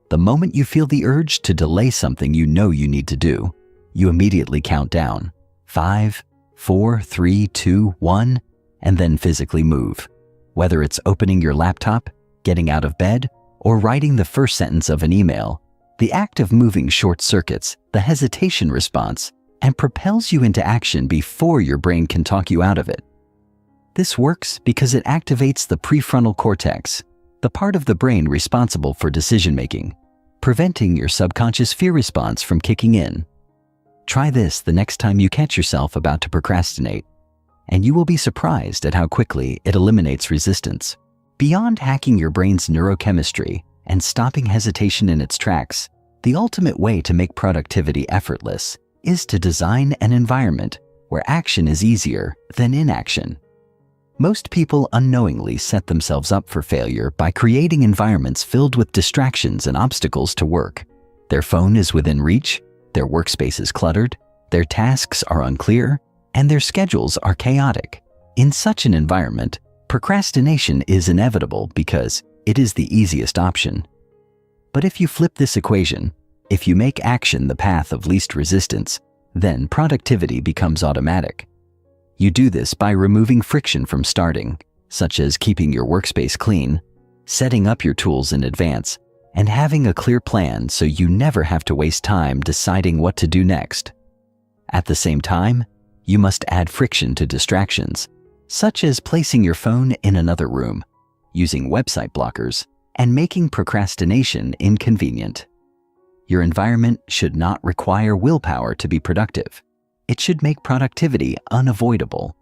The moment you feel the urge to delay something you know you need to do, you immediately count down 5, 4, 3, 2, 1, and then physically move. Whether it's opening your laptop, getting out of bed, or writing the first sentence of an email, the act of moving short-circuits the hesitation response and propels you into action before your brain can talk you out of it. This works because it activates the prefrontal cortex, the part of the brain responsible for decision-making, preventing your subconscious fear response from kicking in. Try this the next time you catch yourself about to procrastinate, and you will be surprised at how quickly it eliminates resistance. Beyond hacking your brain's neurochemistry and stopping hesitation in its tracks, the ultimate way to make productivity effortless is to design an environment where action is easier than inaction. Most people unknowingly set themselves up for failure by creating environments filled with distractions and obstacles to work. Their phone is within reach, their workspace is cluttered, their tasks are unclear, and their schedules are chaotic. In such an environment, procrastination is inevitable because it is the easiest option. But if you flip this equation, if you make action the path of least resistance, then productivity becomes automatic. You do this by removing friction from starting, such as keeping your workspace clean, setting up your tools in advance, and having a clear plan so you never have to waste time deciding what to do next. At the same time, you must add friction to distractions, such as placing your phone in another room, using website blockers, and making procrastination inconvenient. Your environment should not require willpower to be productive. It should make productivity unavoidable.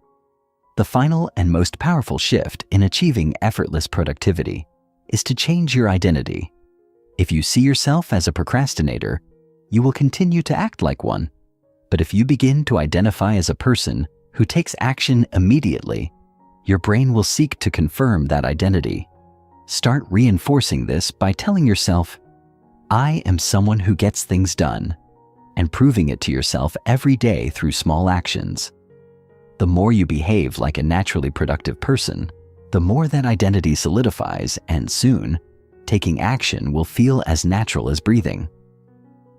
The final and most powerful shift in achieving effortless productivity is to change your identity. If you see yourself as a procrastinator, you will continue to act like one. But if you begin to identify as a person who takes action immediately, your brain will seek to confirm that identity. Start reinforcing this by telling yourself, "I am someone who gets things done," and proving it to yourself every day through small actions. The more you behave like a naturally productive person, the more that identity solidifies, and soon, taking action will feel as natural as breathing.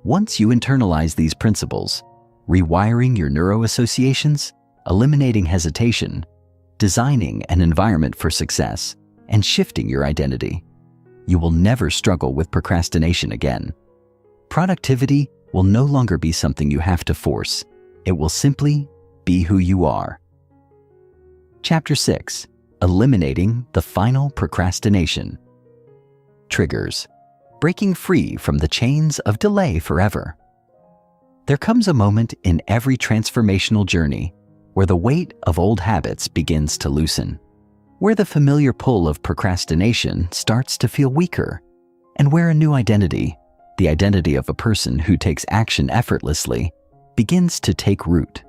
Once you internalize these principles, rewiring your neuroassociations, eliminating hesitation, designing an environment for success, and shifting your identity. You will never struggle with procrastination again. Productivity will no longer be something you have to force. It will simply be who you are. Chapter 6. Eliminating the final procrastination. Triggers. Breaking free from the chains of delay forever. There comes a moment in every transformational journey where the weight of old habits begins to loosen, where the familiar pull of procrastination starts to feel weaker, and where a new identity, the identity of a person who takes action effortlessly, begins to take root.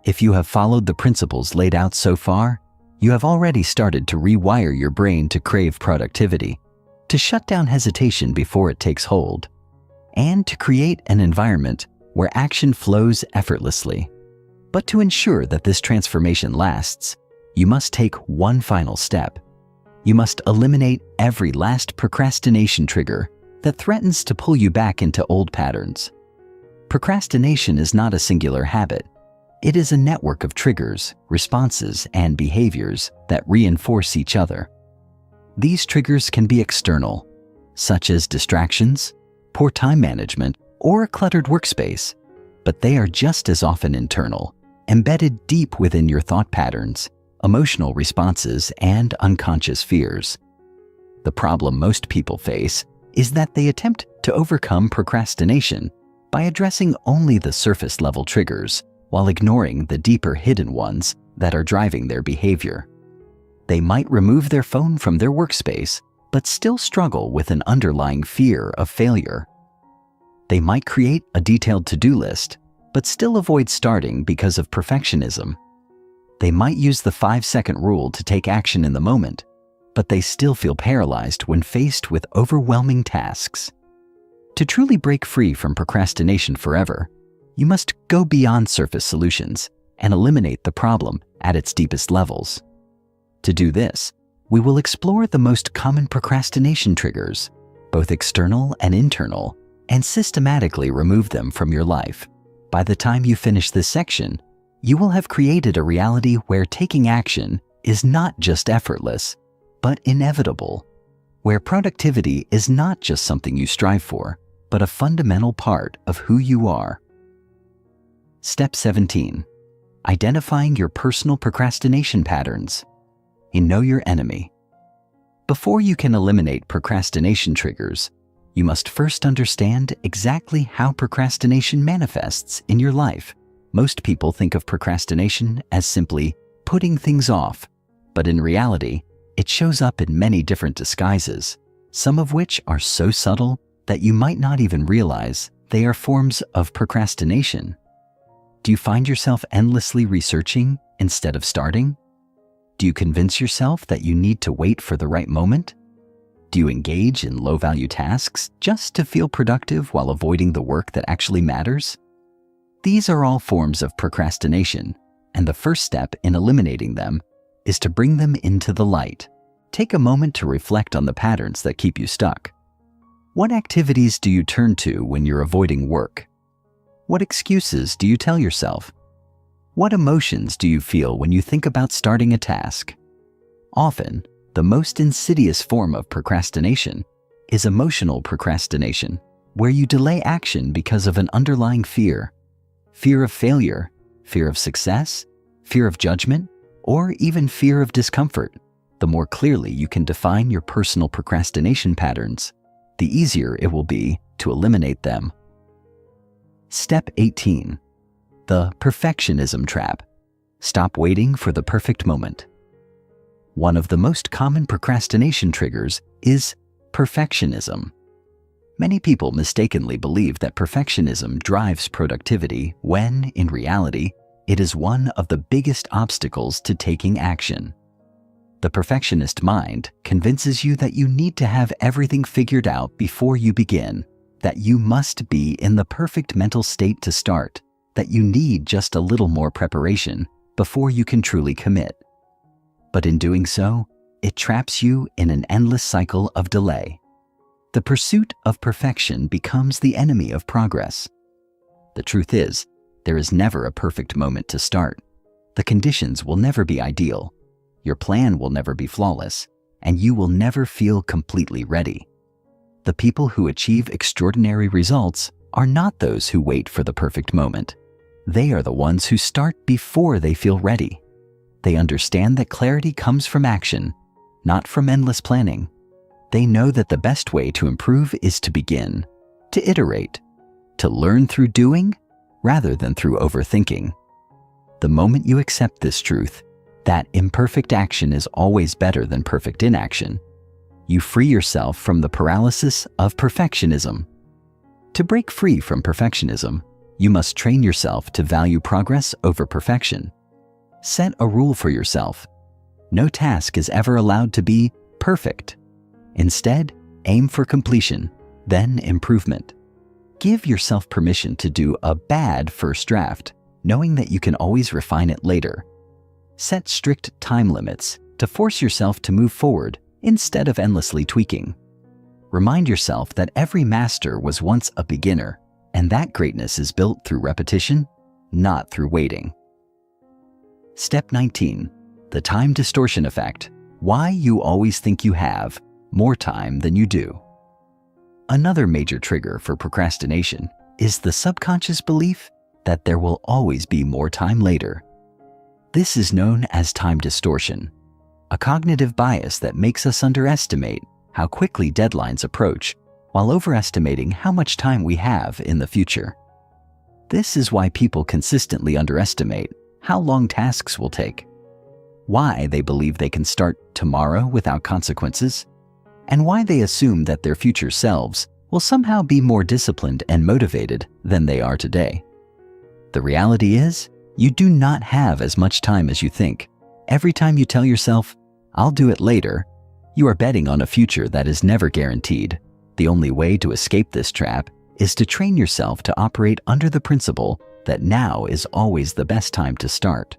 If you have followed the principles laid out so far, you have already started to rewire your brain to crave productivity, to shut down hesitation before it takes hold, and to create an environment where action flows effortlessly. But to ensure that this transformation lasts, you must take one final step. You must eliminate every last procrastination trigger that threatens to pull you back into old patterns. Procrastination is not a singular habit. It is a network of triggers, responses, and behaviors that reinforce each other. These triggers can be external, such as distractions, poor time management, or a cluttered workspace, but they are just as often internal, embedded deep within your thought patterns, emotional responses, and unconscious fears. The problem most people face is that they attempt to overcome procrastination by addressing only the surface-level triggers while ignoring the deeper hidden ones that are driving their behavior. They might remove their phone from their workspace, but still struggle with an underlying fear of failure. They might create a detailed to-do list, but still avoid starting because of perfectionism. They might use the 5-second rule to take action in the moment, but they still feel paralyzed when faced with overwhelming tasks. To truly break free from procrastination forever, you must go beyond surface solutions and eliminate the problem at its deepest levels. To do this, we will explore the most common procrastination triggers, both external and internal, and systematically remove them from your life. By the time you finish this section, you will have created a reality where taking action is not just effortless, but inevitable, where productivity is not just something you strive for, but a fundamental part of who you are. Step 17. Identifying your personal procrastination patterns. You know your enemy. Before you can eliminate procrastination triggers, you must first understand exactly how procrastination manifests in your life. Most people think of procrastination as simply putting things off, but in reality, it shows up in many different disguises, some of which are so subtle that you might not even realize they are forms of procrastination. Do you find yourself endlessly researching instead of starting? Do you convince yourself that you need to wait for the right moment? Do you engage in low-value tasks just to feel productive while avoiding the work that actually matters? These are all forms of procrastination, and the first step in eliminating them is to bring them into the light. Take a moment to reflect on the patterns that keep you stuck. What activities do you turn to when you're avoiding work? What excuses do you tell yourself? What emotions do you feel when you think about starting a task? Often, the most insidious form of procrastination is emotional procrastination, where you delay action because of an underlying fear. Fear of failure, fear of success, fear of judgment, or even fear of discomfort. The more clearly you can define your personal procrastination patterns, the easier it will be to eliminate them. Step 18. The perfectionism trap. Stop waiting for the perfect moment. One of the most common procrastination triggers is perfectionism. Many people mistakenly believe that perfectionism drives productivity when, in reality, it is one of the biggest obstacles to taking action. The perfectionist mind convinces you that you need to have everything figured out before you begin, that you must be in the perfect mental state to start, that you need just a little more preparation before you can truly commit. But in doing so, it traps you in an endless cycle of delay. The pursuit of perfection becomes the enemy of progress. The truth is, There is never a perfect moment to start. The conditions will never be ideal. Your plan will never be flawless, and you will never feel completely ready. The people who achieve extraordinary results are not those who wait for the perfect moment. They are the ones who start before they feel ready. They understand that clarity comes from action, not from endless planning. They know that the best way to improve is to begin, to iterate, to learn through doing rather than through overthinking. The moment you accept this truth, that imperfect action is always better than perfect inaction, you free yourself from the paralysis of perfectionism. To break free from perfectionism, you must train yourself to value progress over perfection. Set a rule for yourself. No task is ever allowed to be perfect. Instead, aim for completion, then improvement. Give yourself permission to do a bad first draft, knowing that you can always refine it later. Set strict time limits to force yourself to move forward instead of endlessly tweaking. Remind yourself that every master was once a beginner, and that greatness is built through repetition, not through waiting. Step 19. The time distortion effect. Why you always think you have more time than you do. Another major trigger for procrastination is the subconscious belief that there will always be more time later. This is known as time distortion, a cognitive bias that makes us underestimate how quickly deadlines approach while overestimating how much time we have in the future. This is why people consistently underestimate how long tasks will take, why they believe they can start tomorrow without consequences, and why they assume that their future selves will somehow be more disciplined and motivated than they are today. The reality is, you do not have as much time as you think. Every time you tell yourself, "I'll do it later," you are betting on a future that is never guaranteed. The only way to escape this trap is to train yourself to operate under the principle that now is always the best time to start.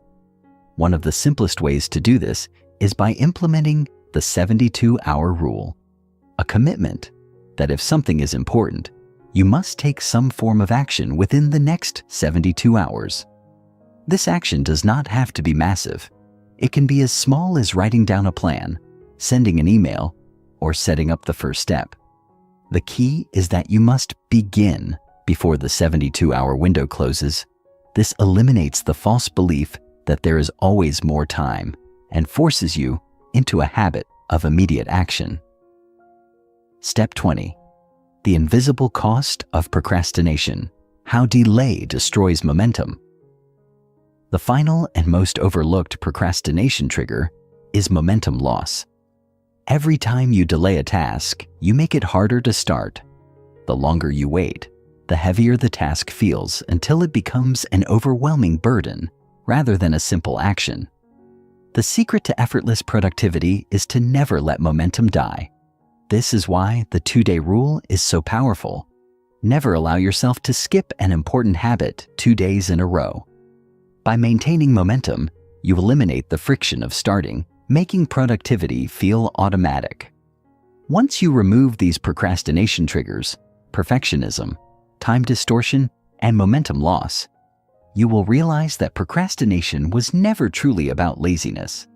One of the simplest ways to do this is by implementing the 72-hour rule, a commitment that if something is important, you must take some form of action within the next 72 hours. This action does not have to be massive. It can be as small as writing down a plan, sending an email, or setting up the first step. The key is that you must begin before the 72-hour window closes. This eliminates the false belief that there is always more time and forces you into a habit of immediate action. Step 20. The invisible cost of procrastination. How delay destroys momentum. The final and most overlooked procrastination trigger is momentum loss. Every time you delay a task, you make it harder to start. The longer you wait, the heavier the task feels until it becomes an overwhelming burden rather than a simple action. The secret to effortless productivity is to never let momentum die. This is why the 2-day rule is so powerful. Never allow yourself to skip an important habit 2 days in a row. By maintaining momentum, you eliminate the friction of starting, making productivity feel automatic. Once you remove these procrastination triggers, perfectionism, time distortion, and momentum loss, you will realize that procrastination was never truly about laziness.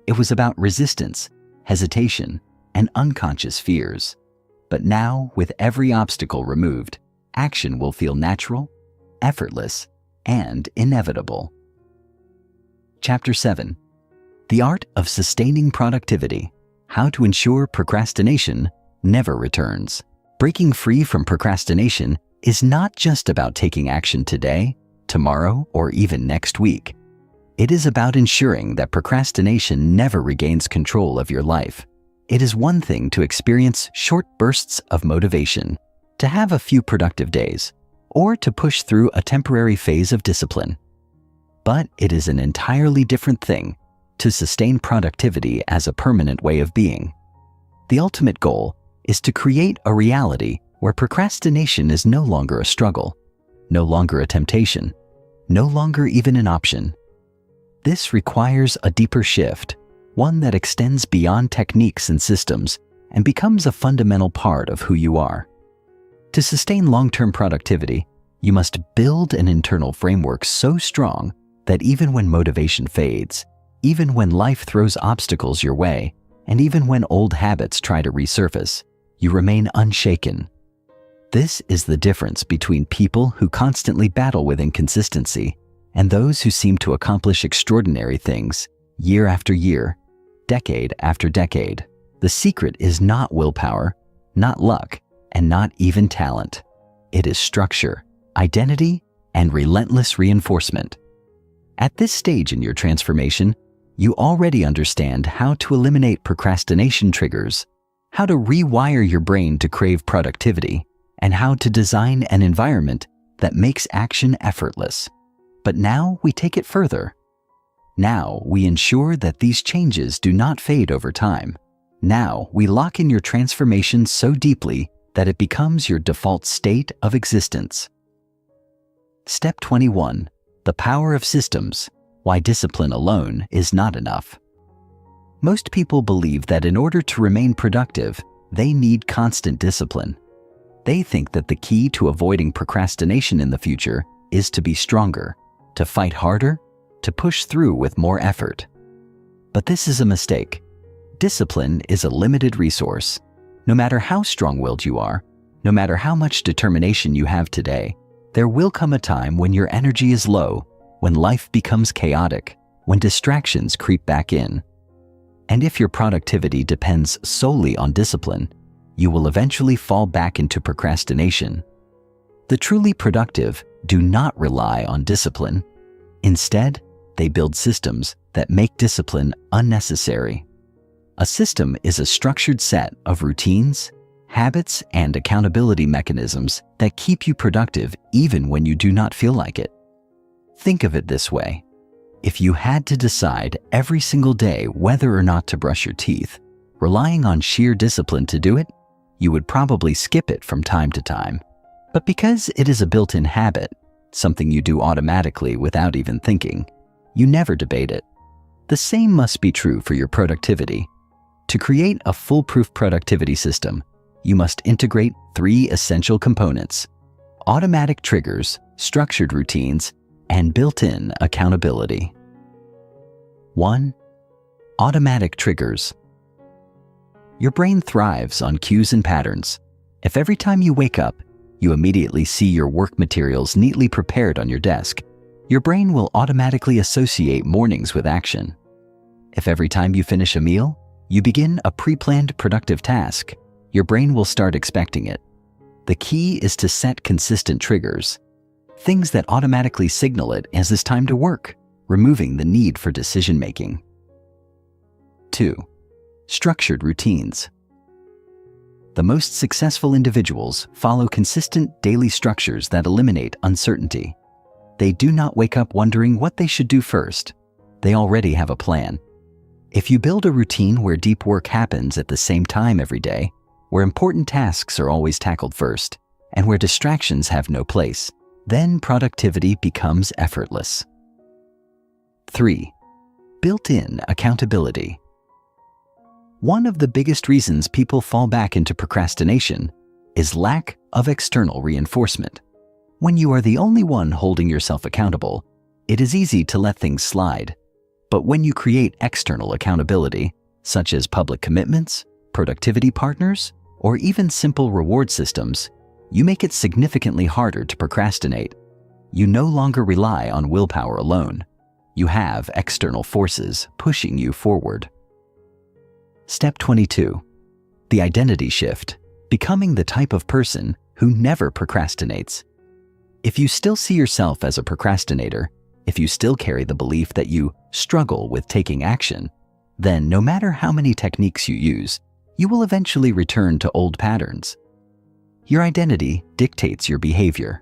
It was about resistance, hesitation, and unconscious fears. But now, with every obstacle removed, action will feel natural, effortless, and inevitable. Chapter 7. The Art of Sustaining Productivity. How to ensure procrastination never returns. Breaking free from procrastination is not just about taking action today, tomorrow, or even next week. It is about ensuring that procrastination never regains control of your life. It is one thing to experience short bursts of motivation, to have a few productive days, or to push through a temporary phase of discipline. But it is an entirely different thing to sustain productivity as a permanent way of being. The ultimate goal is to create a reality where procrastination is no longer a struggle, no longer a temptation, no longer even an option. This requires a deeper shift, one that extends beyond techniques and systems and becomes a fundamental part of who you are. To sustain long-term productivity, You must build an internal framework so strong that even when motivation fades, even when life throws obstacles your way, and even when old habits try to resurface, you remain unshaken. This is the difference between people who constantly battle with inconsistency and those who seem to accomplish extraordinary things year after year, decade after decade. The secret is not willpower, not luck, and not even talent. It is structure, identity, and relentless reinforcement. At this stage in your transformation, you already understand how to eliminate procrastination triggers, how to rewire your brain to crave productivity, and how to design an environment that makes action effortless. But now we take it further. Now we ensure that these changes do not fade over time. Now we lock in your transformation so deeply that it becomes your default state of existence. Step 21. The power of systems. Why discipline alone is not enough. Most people believe that in order to remain productive, they need constant discipline. They think that the key to avoiding procrastination in the future is to be stronger, to fight harder, to push through with more effort. But this is a mistake. Discipline is a limited resource. No matter how strong-willed you are, no matter how much determination you have today, there will come a time when your energy is low, when life becomes chaotic, when distractions creep back in. And if your productivity depends solely on discipline, you will eventually fall back into procrastination. The truly productive do not rely on discipline. Instead, they build systems that make discipline unnecessary. A system is a structured set of routines, habits, and accountability mechanisms that keep you productive even when you do not feel like it. Think of it this way. If you had to decide every single day whether or not to brush your teeth, relying on sheer discipline to do it, you would probably skip it from time to time. But because it is a built-in habit, something you do automatically without even thinking, you never debate it. The same must be true for your productivity. To create a foolproof productivity system, you must integrate 3 essential components: automatic triggers, structured routines, and built-in accountability. 1. Automatic triggers. Your brain thrives on cues and patterns. If every time you wake up, you immediately see your work materials neatly prepared on your desk, your brain will automatically associate mornings with action. If every time you finish a meal, you begin a pre-planned productive task, your brain will start expecting it. The key is to set consistent triggers, things that automatically signal it as it's time to work, removing the need for decision-making. 2. Structured routines. The most successful individuals follow consistent daily structures that eliminate uncertainty. They do not wake up wondering what they should do first. They already have a plan. If you build a routine where deep work happens at the same time every day, where important tasks are always tackled first, and where distractions have no place, then productivity becomes effortless. 3. Built-in accountability. One of the biggest reasons people fall back into procrastination is lack of external reinforcement. When you are the only one holding yourself accountable, it is easy to let things slide. But when you create external accountability, such as public commitments, productivity partners, or even simple reward systems, you make it significantly harder to procrastinate. You no longer rely on willpower alone. You have external forces pushing you forward. Step 22. The identity shift. Becoming the type of person who never procrastinates. If you still see yourself as a procrastinator, if you still carry the belief that you struggle with taking action, then no matter how many techniques you use, you will eventually return to old patterns. Your identity dictates your behavior.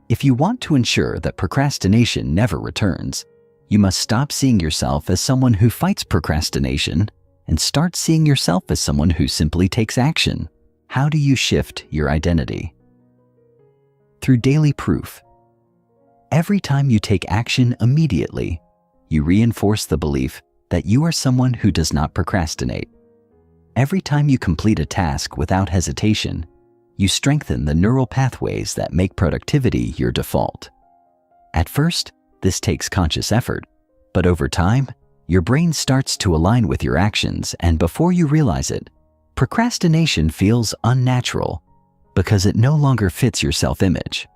If you want to ensure that procrastination never returns, you must stop seeing yourself as someone who fights procrastination and start seeing yourself as someone who simply takes action. How do you shift your identity? Through daily proof. Every time you take action immediately, you reinforce the belief that you are someone who does not procrastinate. Every time you complete a task without hesitation, you strengthen the neural pathways that make productivity your default. At first, this takes conscious effort, but over time, your brain starts to align with your actions, and before you realize it, procrastination feels unnatural because it no longer fits your self-image.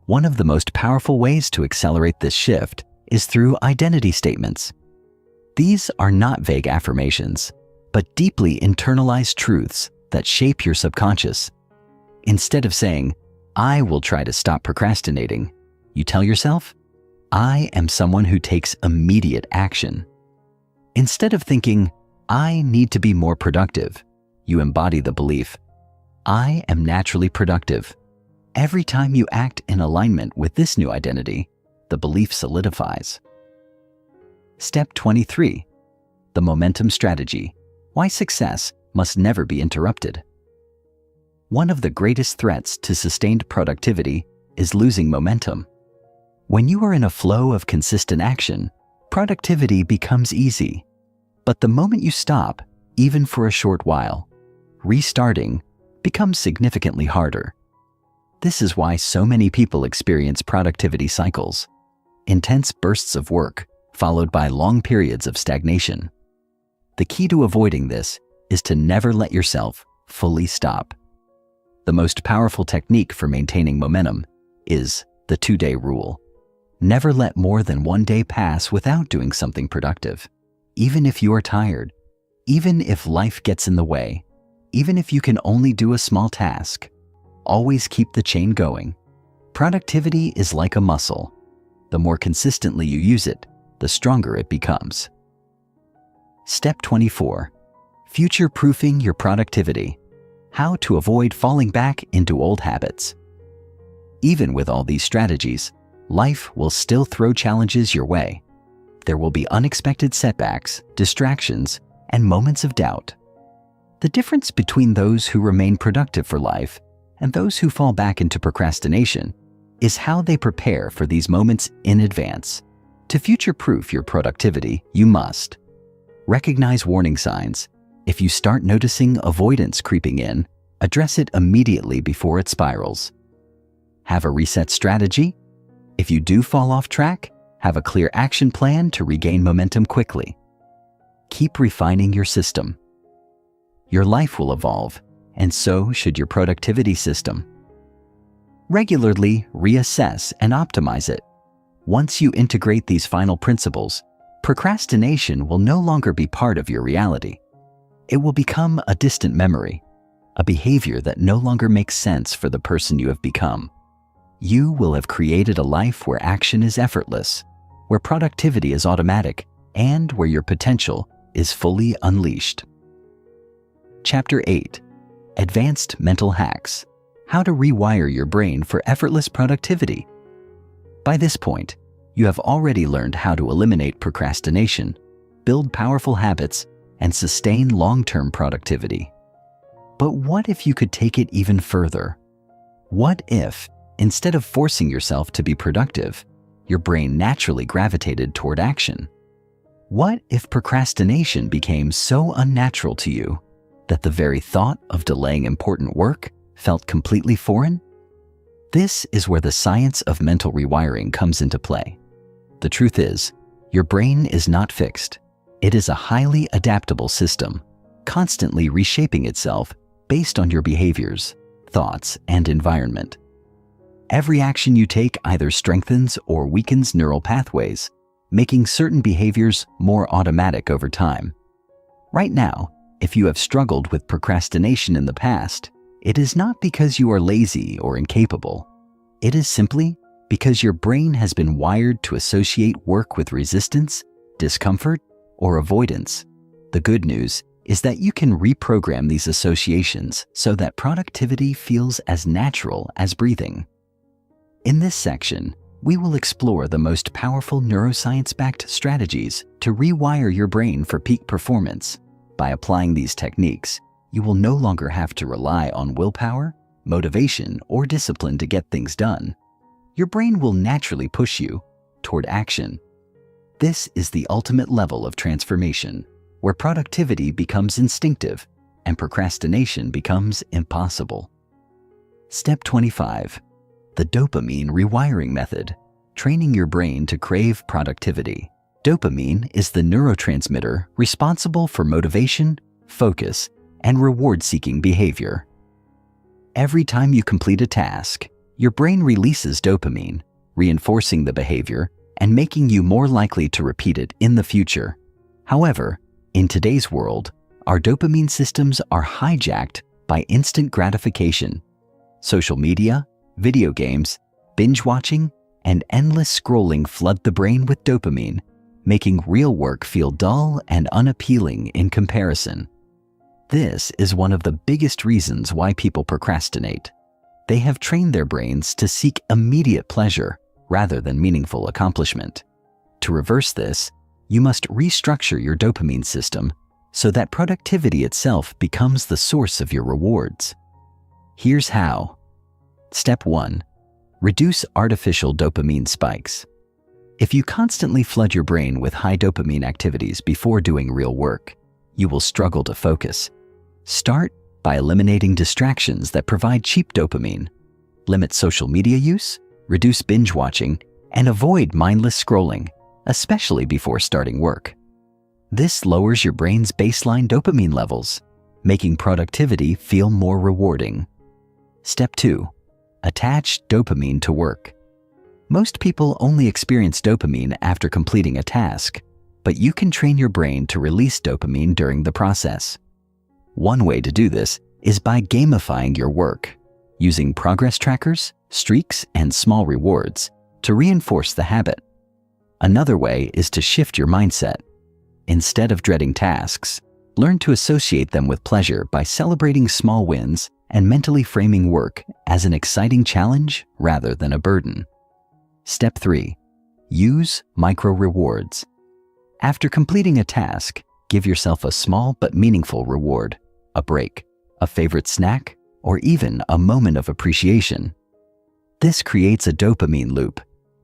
One of the most powerful ways to accelerate this shift is through identity statements. These are not vague affirmations, but deeply internalized truths that shape your subconscious. Instead of saying, "I will try to stop procrastinating," you tell yourself, "I am someone who takes immediate action." Instead of thinking, "I need to be more productive," you embody the belief, "I am naturally productive." Every time you act in alignment with this new identity, the belief solidifies. Step 23. The momentum strategy. Why success must never be interrupted. One of the greatest threats to sustained productivity is losing momentum. When you are in a flow of consistent action, productivity becomes easy. But the moment you stop, even for a short while, restarting becomes significantly harder. This is why so many people experience productivity cycles, intense bursts of work followed by long periods of stagnation. The key to avoiding this is to never let yourself fully stop. The most powerful technique for maintaining momentum is the 2-day rule. Never let more than 1 day pass without doing something productive. Even if you are tired, even if life gets in the way, even if you can only do a small task, always keep the chain going. Productivity is like a muscle. The more consistently you use it, the stronger it becomes. Step 24. Future-proofing your productivity. How to avoid falling back into old habits. Even with all these strategies, life will still throw challenges your way. There will be unexpected setbacks, distractions, and moments of doubt. The difference between those who remain productive for life and those who fall back into procrastination is how they prepare for these moments in advance. To future-proof your productivity, you must recognize warning signs. If you start noticing avoidance creeping in, address it immediately before it spirals. Have a reset strategy. If you do fall off track, have a clear action plan to regain momentum quickly. Keep refining your system. Your life will evolve, and so should your productivity system. Regularly reassess and optimize it. Once you integrate these final principles, procrastination will no longer be part of your reality. It will become a distant memory, a behavior that no longer makes sense for the person you have become. You will have created a life where action is effortless, where productivity is automatic, and where your potential is fully unleashed. Chapter 8. Advanced Mental Hacks. How to rewire your brain for effortless productivity. By this point, you have already learned how to eliminate procrastination, build powerful habits, and sustain long-term productivity. But what if you could take it even further? What if, instead of forcing yourself to be productive, your brain naturally gravitated toward action? What if procrastination became so unnatural to you that the very thought of delaying important work felt completely foreign? This is where the science of mental rewiring comes into play. The truth is, your brain is not fixed. It is a highly adaptable system, constantly reshaping itself based on your behaviors, thoughts, and environment. Every action you take either strengthens or weakens neural pathways, making certain behaviors more automatic over time. Right now, if you have struggled with procrastination in the past, it is not because you are lazy or incapable. It is simply because your brain has been wired to associate work with resistance, discomfort, or avoidance. The good news is that you can reprogram these associations so that productivity feels as natural as breathing. In this section, we will explore the most powerful neuroscience-backed strategies to rewire your brain for peak performance. By applying these techniques, you will no longer have to rely on willpower, motivation, or discipline to get things done. Your brain will naturally push you toward action. This is the ultimate level of transformation, where productivity becomes instinctive and procrastination becomes impossible. Step 25. The dopamine rewiring method, training your brain to crave productivity. Dopamine is the neurotransmitter responsible for motivation, focus, and reward-seeking behavior. Every time you complete a task, your brain releases dopamine, reinforcing the behavior and making you more likely to repeat it in the future. However, in today's world, our dopamine systems are hijacked by instant gratification. Social media, video games, binge watching, and endless scrolling flood the brain with dopamine, making real work feel dull and unappealing in comparison. This is one of the biggest reasons why people procrastinate. They have trained their brains to seek immediate pleasure rather than meaningful accomplishment. To reverse this, you must restructure your dopamine system so that productivity itself becomes the source of your rewards. Here's how. Step 1. Reduce artificial dopamine spikes. If you constantly flood your brain with high dopamine activities before doing real work, you will struggle to focus. Start by eliminating distractions that provide cheap dopamine. Limit social media use, reduce binge watching, and avoid mindless scrolling, especially before starting work. This lowers your brain's baseline dopamine levels, making productivity feel more rewarding. Step 2. Attach dopamine to work. Most people only experience dopamine after completing a task, but you can train your brain to release dopamine during the process. One way to do this is by gamifying your work, using progress trackers, streaks, and small rewards to reinforce the habit. Another way is to shift your mindset. Instead of dreading tasks, learn to associate them with pleasure by celebrating small wins and mentally framing work as an exciting challenge rather than a burden. Step 3. Use micro-rewards. After completing a task, give yourself a small but meaningful reward, a break, a favorite snack, or even a moment of appreciation. This creates a dopamine loop,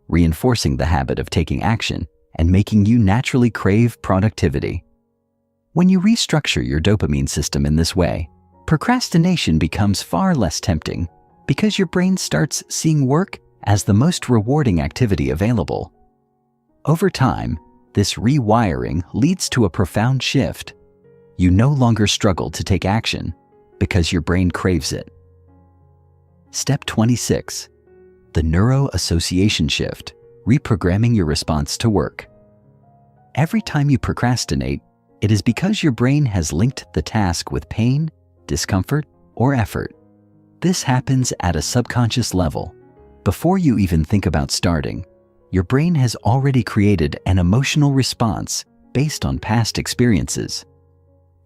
reinforcing the habit of taking action and making you naturally crave productivity. When you restructure your dopamine system in this way, procrastination becomes far less tempting because your brain starts seeing work as the most rewarding activity available. Over time, this rewiring leads to a profound shift. You no longer struggle to take action because your brain craves it. Step 26. The neuro-association shift, reprogramming your response to work. Every time you procrastinate, it is because your brain has linked the task with pain, discomfort, or effort. This happens at a subconscious level. Before you even think about starting, your brain has already created an emotional response based on past experiences.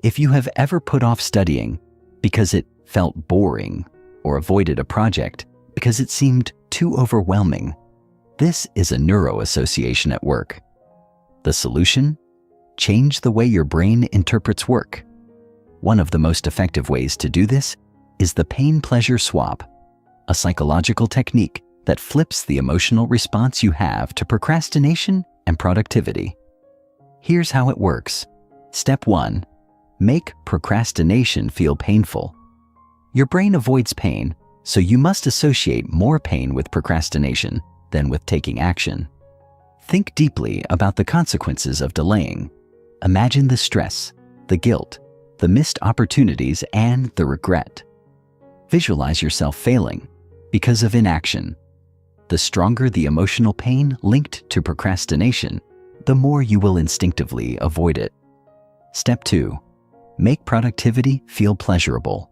If you have ever put off studying because it felt boring or avoided a project because it seemed too overwhelming, this is a neuroassociation at work. The solution? Change the way your brain interprets work. One of the most effective ways to do this is the pain-pleasure swap, a psychological technique that flips the emotional response you have to procrastination and productivity. Here's how it works. Step 1. Make procrastination feel painful. Your brain avoids pain, so you must associate more pain with procrastination than with taking action. Think deeply about the consequences of delaying. Imagine the stress, the guilt, the missed opportunities, and the regret. Visualize yourself failing because of inaction. The stronger the emotional pain linked to procrastination, the more you will instinctively avoid it. Step 2. Make productivity feel pleasurable.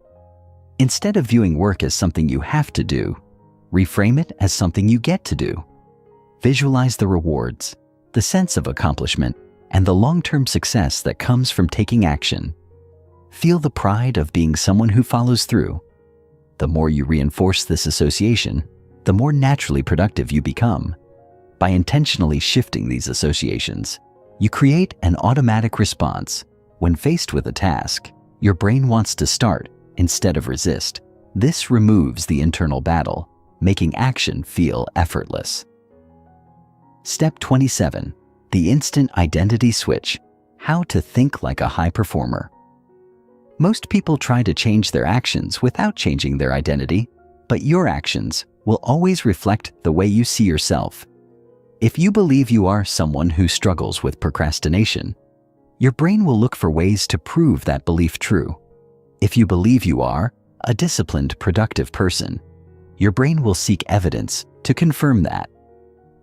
Instead of viewing work as something you have to do, reframe it as something you get to do. Visualize the rewards, the sense of accomplishment, and the long-term success that comes from taking action. Feel the pride of being someone who follows through. The more you reinforce this association, the more naturally productive you become. By intentionally shifting these associations, you create an automatic response. When faced with a task, your brain wants to start instead of resist. This removes the internal battle, making action feel effortless. Step 27. The instant identity switch. How to think like a high performer. Most people try to change their actions without changing their identity, but your actions will always reflect the way you see yourself. If you believe you are someone who struggles with procrastination, your brain will look for ways to prove that belief true. If you believe you are a disciplined, productive person, your brain will seek evidence to confirm that.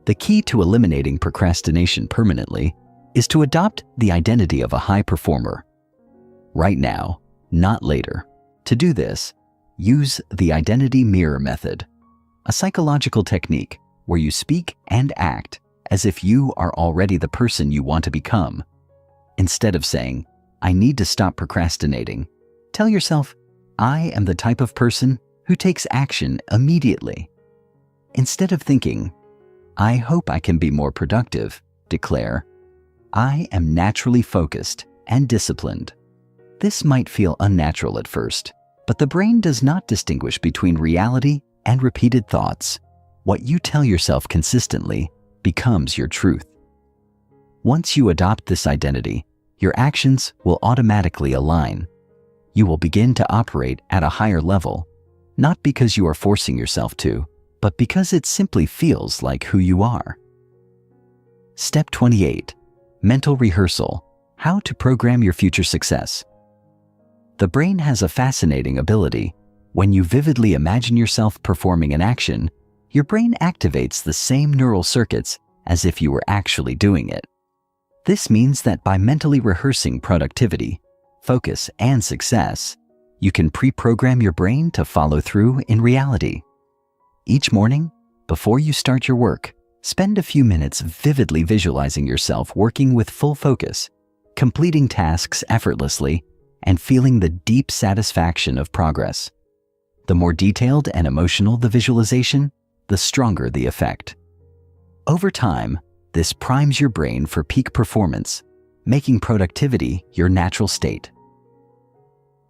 The key to eliminating procrastination permanently is to adopt the identity of a high performer. Right now, not later. To do this, use the identity mirror method, a psychological technique where you speak and act as if you are already the person you want to become. Instead of saying, "I need to stop procrastinating," tell yourself, "I am the type of person who takes action immediately." Instead of thinking, "I hope I can be more productive," declare, "I am naturally focused and disciplined." This might feel unnatural at first, but the brain does not distinguish between reality and repeated thoughts. What you tell yourself consistently becomes your truth. Once you adopt this identity, your actions will automatically align. You will begin to operate at a higher level, not because you are forcing yourself to, but because it simply feels like who you are. Step 28. Mental rehearsal. How to program your future success. The brain has a fascinating ability. When you vividly imagine yourself performing an action, your brain activates the same neural circuits as if you were actually doing it. This means that by mentally rehearsing productivity, focus, and success, you can pre-program your brain to follow through in reality. Each morning, before you start your work, spend a few minutes vividly visualizing yourself working with full focus, completing tasks effortlessly, and feeling the deep satisfaction of progress. The more detailed and emotional the visualization, the stronger the effect. Over time, this primes your brain for peak performance, making productivity your natural state.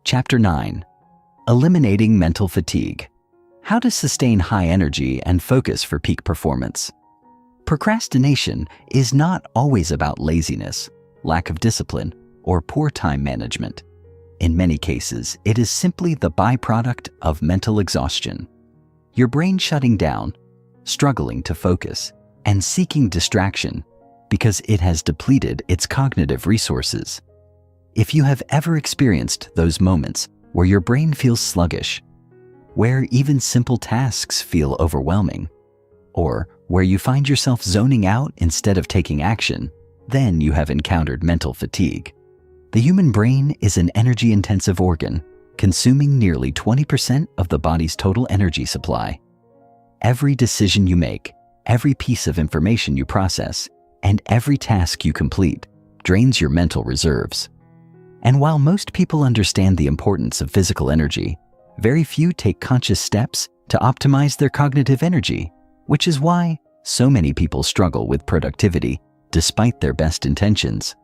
Chapter 9. Eliminating mental fatigue. How to sustain high energy and focus for peak performance. Procrastination is not always about laziness, lack of discipline, or poor time management. In many cases, it is simply the byproduct of mental exhaustion. Your brain shutting down, struggling to focus, and seeking distraction because it has depleted its cognitive resources. If you have ever experienced those moments where your brain feels sluggish, where even simple tasks feel overwhelming, or where you find yourself zoning out instead of taking action, then you have encountered mental fatigue. The human brain is an energy-intensive organ, consuming nearly 20% of the body's total energy supply. Every decision you make, every piece of information you process, and every task you complete drains your mental reserves. And while most people understand the importance of physical energy, very few take conscious steps to optimize their cognitive energy, which is why so many people struggle with productivity despite their best intentions.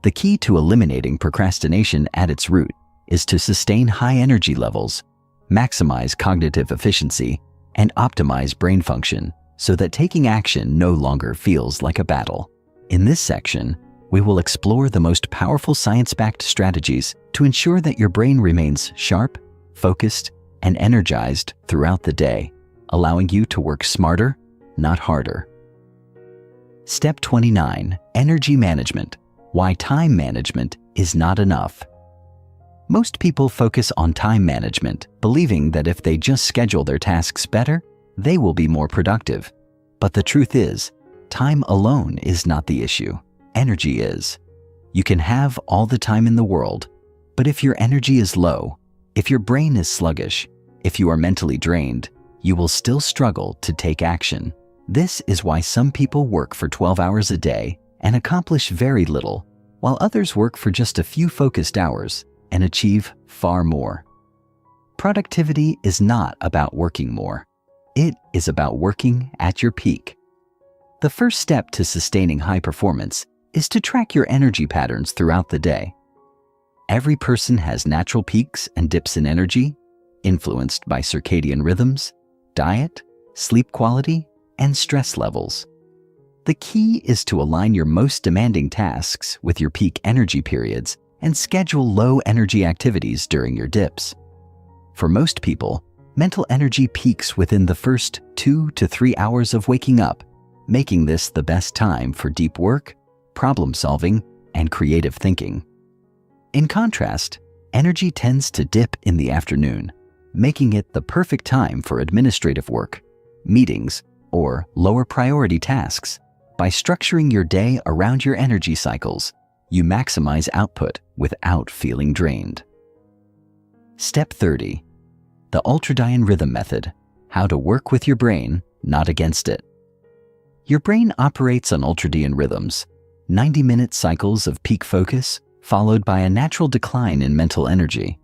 The key to eliminating procrastination at its root is to sustain high energy levels, maximize cognitive efficiency, and optimize brain function so that taking action no longer feels like a battle. In this section, we will explore the most powerful science-backed strategies to ensure that your brain remains sharp, focused, and energized throughout the day, allowing you to work smarter, not harder. Step 29. Energy management. Why time management is not enough. Most people focus on time management, believing that if they just schedule their tasks better, they will be more productive. But the truth is, time alone is not the issue. Energy is. You can have all the time in the world, but if your energy is low, if your brain is sluggish, if you are mentally drained, you will still struggle to take action. This is why some people work for 12 hours a day and accomplish very little, while others work for just a few focused hours and achieve far more. Productivity is not about working more. It is about working at your peak. The first step to sustaining high performance is to track your energy patterns throughout the day. Every person has natural peaks and dips in energy, influenced by circadian rhythms, diet, sleep quality, and stress levels. The key is to align your most demanding tasks with your peak energy periods and schedule low energy activities during your dips. For most people, Mental energy peaks within the first 2 to 3 hours of waking up, making this the best time for deep work, problem solving, and creative thinking. In contrast, energy tends to dip in the afternoon, making it the perfect time for administrative work, meetings, or lower priority tasks. By structuring your day around your energy cycles, you maximize output without feeling drained. Step 30. The ultradian rhythm method: how to work with your brain, not against it. Your brain operates on ultradian rhythms, 90-minute cycles of peak focus, followed by a natural decline in mental energy.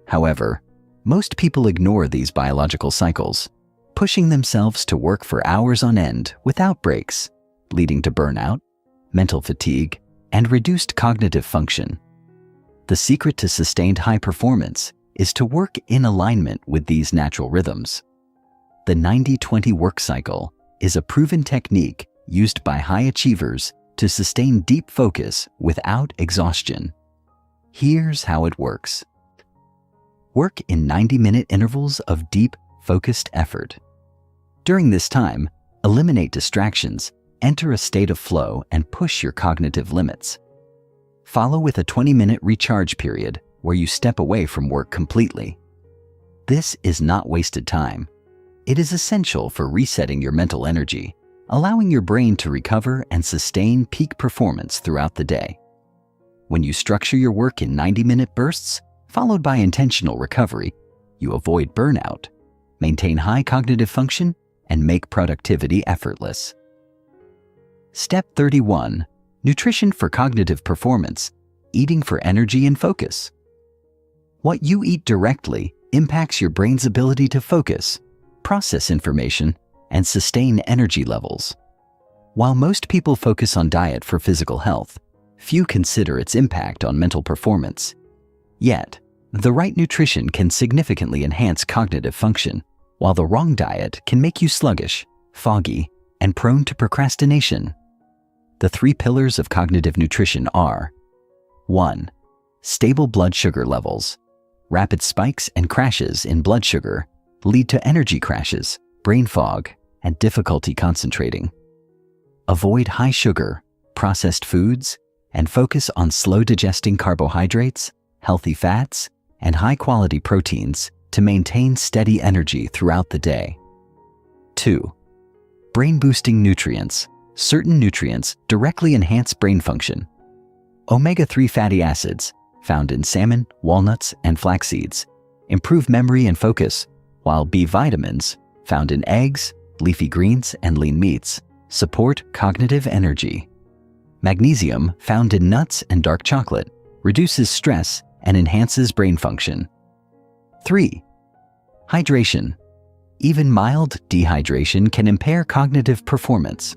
However, most people ignore these biological cycles, pushing themselves to work for hours on end without breaks, leading to burnout, mental fatigue, and reduced cognitive function. The secret to sustained high performance is to work in alignment with these natural rhythms. The 90-20 work cycle is a proven technique used by high achievers to sustain deep focus without exhaustion. Here's how it works. Work in 90-minute intervals of deep, focused effort. During this time, eliminate distractions, enter a state of flow, and push your cognitive limits. Follow with a 20-minute recharge period where you step away from work completely. This is not wasted time. It is essential for resetting your mental energy, allowing your brain to recover and sustain peak performance throughout the day. When you structure your work in 90-minute bursts, followed by intentional recovery, you avoid burnout, maintain high cognitive function, and make productivity effortless. Step 31. Nutrition for cognitive performance: eating for energy and focus. What you eat directly impacts your brain's ability to focus, process information, and sustain energy levels. While most people focus on diet for physical health, few consider its impact on mental performance. Yet, the right nutrition can significantly enhance cognitive function, while the wrong diet can make you sluggish, foggy, and prone to procrastination. The 3 pillars of cognitive nutrition are: 1. Stable blood sugar levels. Rapid spikes and crashes in blood sugar lead to energy crashes, brain fog, and difficulty concentrating. Avoid high sugar, processed foods, and focus on slow digesting carbohydrates, healthy fats, and high-quality proteins to maintain steady energy throughout the day. 2. Brain-boosting nutrients. Certain nutrients directly enhance brain function. Omega-3 fatty acids, found in salmon, walnuts, and flax seeds, improve memory and focus, while B vitamins, found in eggs, leafy greens, and lean meats, support cognitive energy. Magnesium, found in nuts and dark chocolate, reduces stress and enhances brain function. 3. Hydration. Even mild dehydration can impair cognitive performance.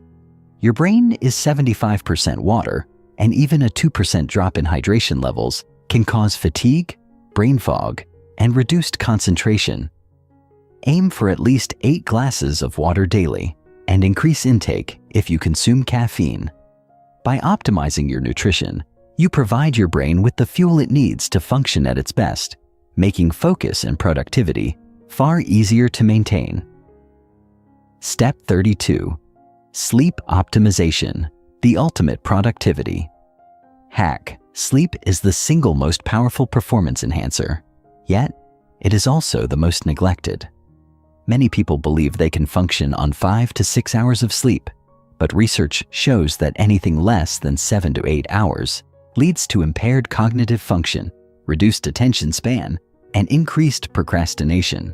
Your brain is 75% water, and even a 2% drop in hydration levels can cause fatigue, brain fog, and reduced concentration. Aim for at least 8 glasses of water daily, and increase intake if you consume caffeine. By optimizing your nutrition, you provide your brain with the fuel it needs to function at its best, making focus and productivity far easier to maintain. Step 32. Sleep optimization: the ultimate productivity hack. Sleep is the single most powerful performance enhancer, yet it is also the most neglected. Many people believe they can function on 5 to 6 hours of sleep, but research shows that anything less than 7 to 8 hours leads to impaired cognitive function, reduced attention span, and increased procrastination.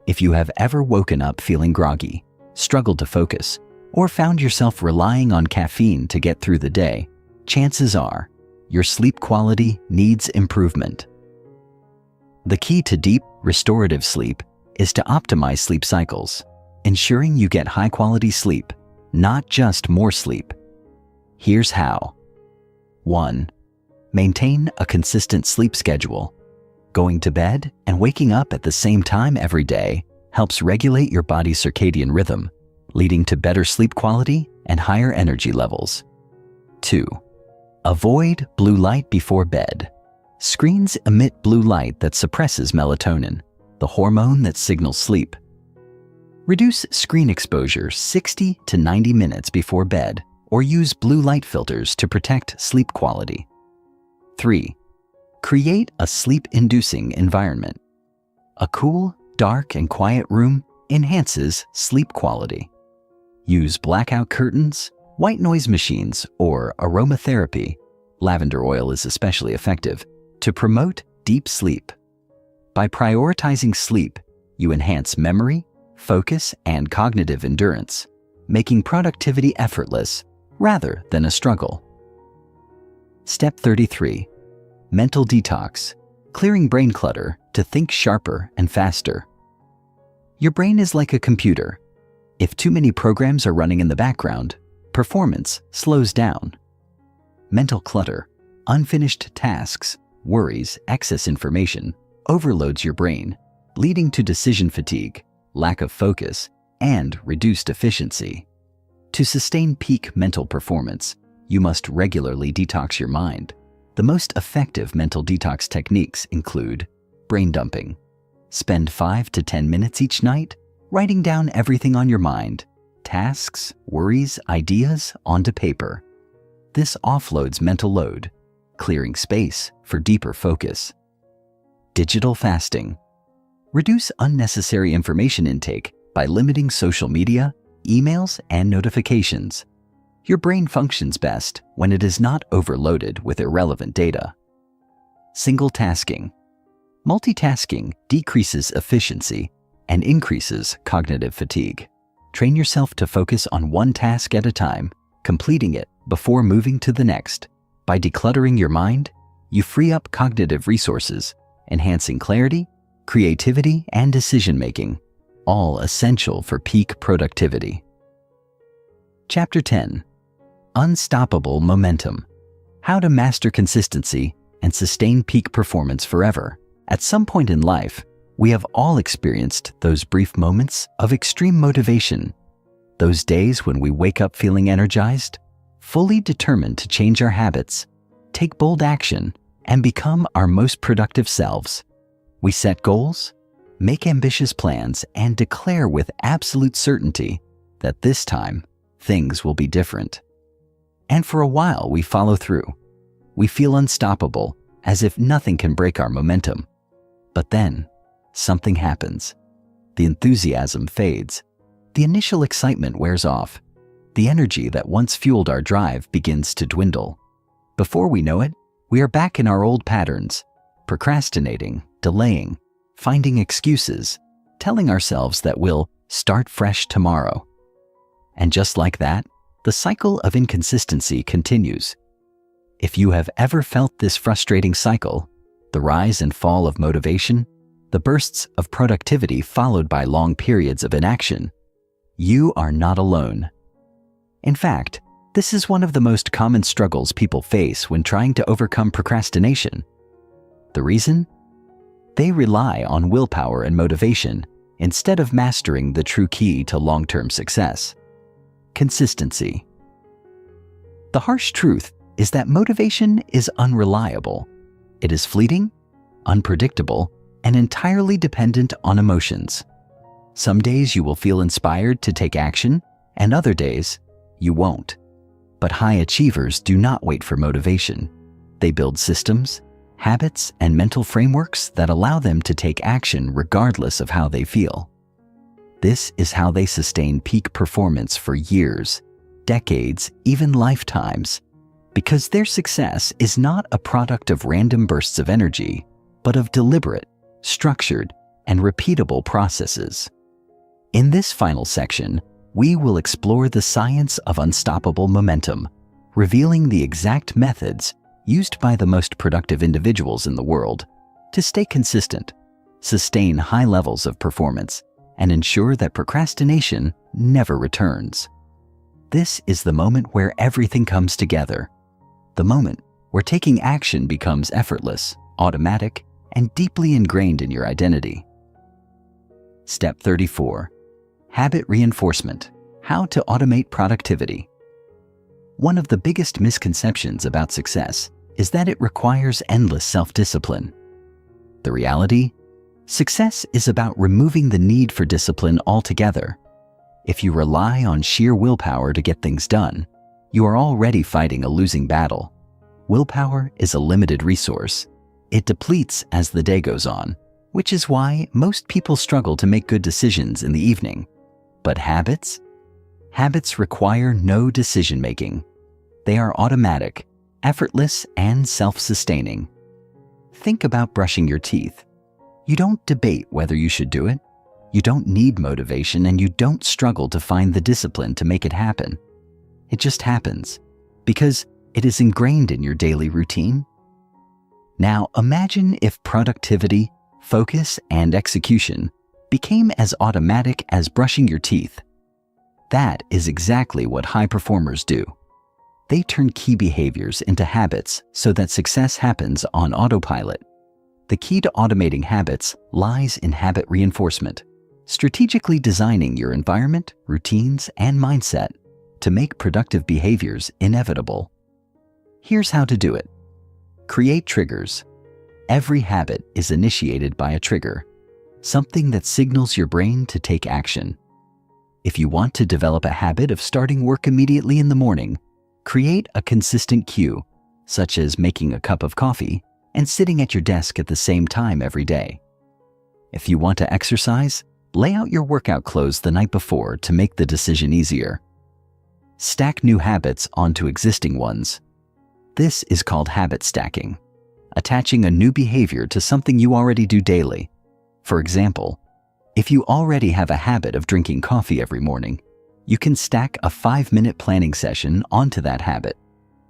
If you have ever woken up feeling groggy, struggled to focus, or found yourself relying on caffeine to get through the day, chances are your sleep quality needs improvement. The key to deep, restorative sleep is to optimize sleep cycles, ensuring you get high-quality sleep, not just more sleep. Here's how. 1. Maintain a consistent sleep schedule. Going to bed and waking up at the same time every day helps regulate your body's circadian rhythm, leading to better sleep quality and higher energy levels. 2. Avoid blue light before bed. Screens emit blue light that suppresses melatonin, the hormone that signals sleep. Reduce screen exposure 60 to 90 minutes before bed or use blue light filters to protect sleep quality. 3. Create a sleep-inducing environment. A cool, dark, and quiet room enhances sleep quality. Use blackout curtains, white noise machines, or aromatherapy, lavender oil is especially effective, to promote deep sleep. By prioritizing sleep, you enhance memory, focus, and cognitive endurance, making productivity effortless rather than a struggle. Step 33. Mental detox, clearing brain clutter to think sharper and faster. Your brain is like a computer. If too many programs are running in the background, performance slows down. Mental clutter, unfinished tasks, worries, excess information, overloads your brain, leading to decision fatigue, lack of focus, and reduced efficiency. To sustain peak mental performance, you must regularly detox your mind. The most effective mental detox techniques include brain dumping. Spend 5 to 10 minutes each night writing down everything on your mind, tasks, worries, ideas onto paper. This offloads mental load, clearing space for deeper focus. Digital fasting. Reduce unnecessary information intake by limiting social media, emails, and notifications. Your brain functions best when it is not overloaded with irrelevant data. Single tasking. Multitasking decreases efficiency and increases cognitive fatigue. Train yourself to focus on one task at a time, completing it before moving to the next. By decluttering your mind, you free up cognitive resources, enhancing clarity, creativity, and decision-making, all essential for peak productivity. Chapter 10. Unstoppable Momentum. How to master consistency and sustain peak performance forever. At some point in life, we have all experienced those brief moments of extreme motivation. Those days when we wake up feeling energized, fully determined to change our habits, take bold action, and become our most productive selves. We set goals, make ambitious plans, and declare with absolute certainty that this time, things will be different. And for a while, we follow through. We feel unstoppable, as if nothing can break our momentum. But then, something happens. The enthusiasm fades. The initial excitement wears off. The energy that once fueled our drive begins to dwindle. Before we know it, we are back in our old patterns, procrastinating, delaying, finding excuses, telling ourselves that we'll start fresh tomorrow. And just like that, the cycle of inconsistency continues. If you have ever felt this frustrating cycle, the rise and fall of motivation, the bursts of productivity followed by long periods of inaction, you are not alone. In fact, this is one of the most common struggles people face when trying to overcome procrastination. The reason? They rely on willpower and motivation instead of mastering the true key to long-term success: consistency. The harsh truth is that motivation is unreliable. It is fleeting, unpredictable, and entirely dependent on emotions. Some days you will feel inspired to take action, and other days you won't. But high achievers do not wait for motivation. They build systems, habits, and mental frameworks that allow them to take action regardless of how they feel. This is how they sustain peak performance for years, decades, even lifetimes, because their success is not a product of random bursts of energy, but of deliberate, structured, and repeatable processes. In this final section, we will explore the science of unstoppable momentum, revealing the exact methods used by the most productive individuals in the world to stay consistent, sustain high levels of performance, and ensure that procrastination never returns. This is the moment where everything comes together, the moment where taking action becomes effortless, automatic, and deeply ingrained in your identity. Step 34. Habit reinforcement. How to automate productivity. One of the biggest misconceptions about success is that it requires endless self-discipline. The reality? Success is about removing the need for discipline altogether. If you rely on sheer willpower to get things done, you are already fighting a losing battle. Willpower is a limited resource. It depletes as the day goes on, which is why most people struggle to make good decisions in the evening. But habits? Habits require no decision-making. They are automatic, effortless, and self-sustaining. Think about brushing your teeth. You don't debate whether you should do it. You don't need motivation, and you don't struggle to find the discipline to make it happen. It just happens because it is ingrained in your daily routine. Now imagine if productivity, focus, and execution became as automatic as brushing your teeth. That is exactly what high performers do. They turn key behaviors into habits so that success happens on autopilot. The key to automating habits lies in habit reinforcement, strategically designing your environment, routines, and mindset to make productive behaviors inevitable. Here's how to do it. Create triggers. Every habit is initiated by a trigger, something that signals your brain to take action. If you want to develop a habit of starting work immediately in the morning, create a consistent cue, such as making a cup of coffee and sitting at your desk at the same time every day. If you want to exercise, lay out your workout clothes the night before to make the decision easier. Stack new habits onto existing ones. This is called habit stacking, attaching a new behavior to something you already do daily. For example, if you already have a habit of drinking coffee every morning, you can stack a 5-minute planning session onto that habit,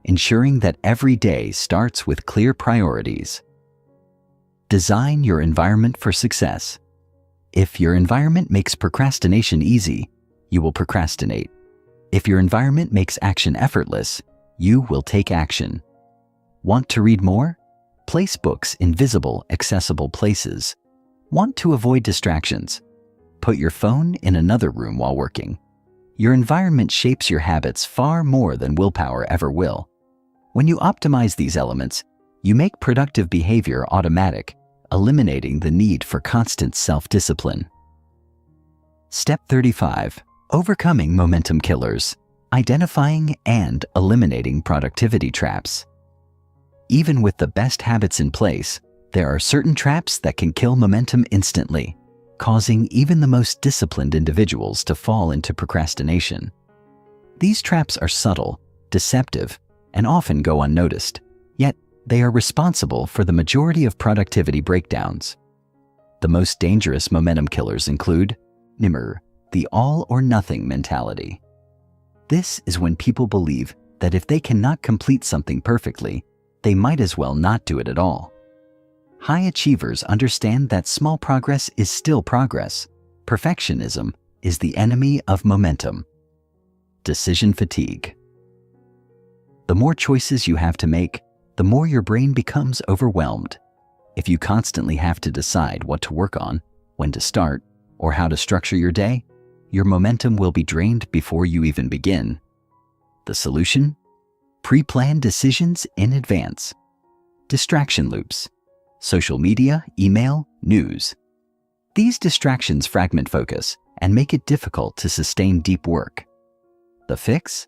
ensuring that every day starts with clear priorities. Design your environment for success. If your environment makes procrastination easy, you will procrastinate. If your environment makes action effortless, you will take action. Want to read more? Place books in visible, accessible places. Want to avoid distractions? Put your phone in another room while working. Your environment shapes your habits far more than willpower ever will. When you optimize these elements, you make productive behavior automatic, eliminating the need for constant self-discipline. Step 35. Overcoming momentum killers. Identifying and eliminating productivity traps. Even with the best habits in place, there are certain traps that can kill momentum instantly, causing even the most disciplined individuals to fall into procrastination. These traps are subtle, deceptive, and often go unnoticed, yet they are responsible for the majority of productivity breakdowns. The most dangerous momentum killers include NIMR, the all-or-nothing mentality. This is when people believe that if they cannot complete something perfectly, they might as well not do it at all. High achievers understand that small progress is still progress. Perfectionism is the enemy of momentum. Decision fatigue. The more choices you have to make, the more your brain becomes overwhelmed. If you constantly have to decide what to work on, when to start, or how to structure your day, your momentum will be drained before you even begin. The solution? Pre-plan decisions in advance. Distraction loops. Social media, email, news. These distractions fragment focus and make it difficult to sustain deep work. The fix?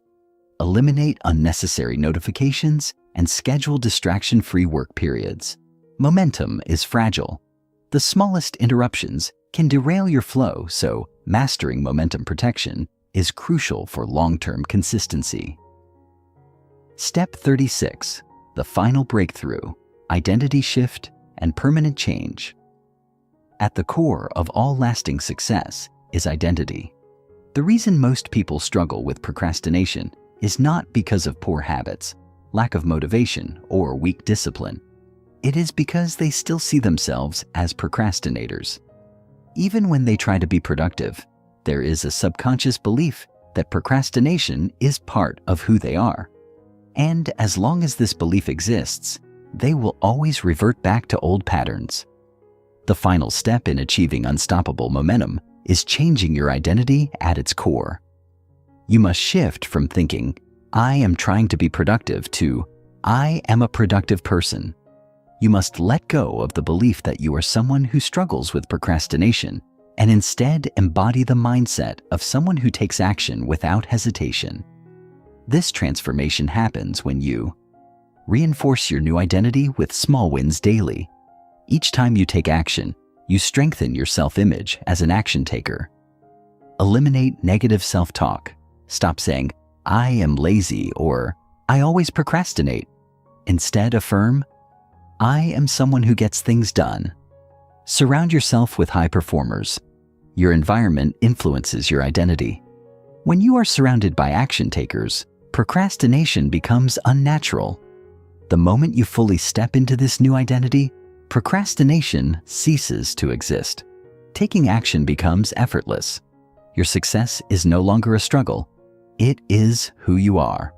Eliminate unnecessary notifications and schedule distraction-free work periods. Momentum is fragile. The smallest interruptions can derail your flow, so mastering momentum protection is crucial for long-term consistency. Step 36. The final breakthrough. Identity shift and permanent change. At the core of all lasting success is identity. The reason most people struggle with procrastination is not because of poor habits, lack of motivation, or weak discipline. It is because they still see themselves as procrastinators. Even when they try to be productive, there is a subconscious belief that procrastination is part of who they are. And as long as this belief exists, they will always revert back to old patterns. The final step in achieving unstoppable momentum is changing your identity at its core. You must shift from thinking, "I am trying to be productive," to "I am a productive person." You must let go of the belief that you are someone who struggles with procrastination and instead embody the mindset of someone who takes action without hesitation. This transformation happens when you reinforce your new identity with small wins daily. Each time you take action, you strengthen your self-image as an action taker. Eliminate negative self-talk. Stop saying, "I am lazy" or "I always procrastinate." Instead, affirm, "I am someone who gets things done." Surround yourself with high performers. Your environment influences your identity. When you are surrounded by action takers, procrastination becomes unnatural. The moment you fully step into this new identity, procrastination ceases to exist. Taking action becomes effortless. Your success is no longer a struggle. It is who you are.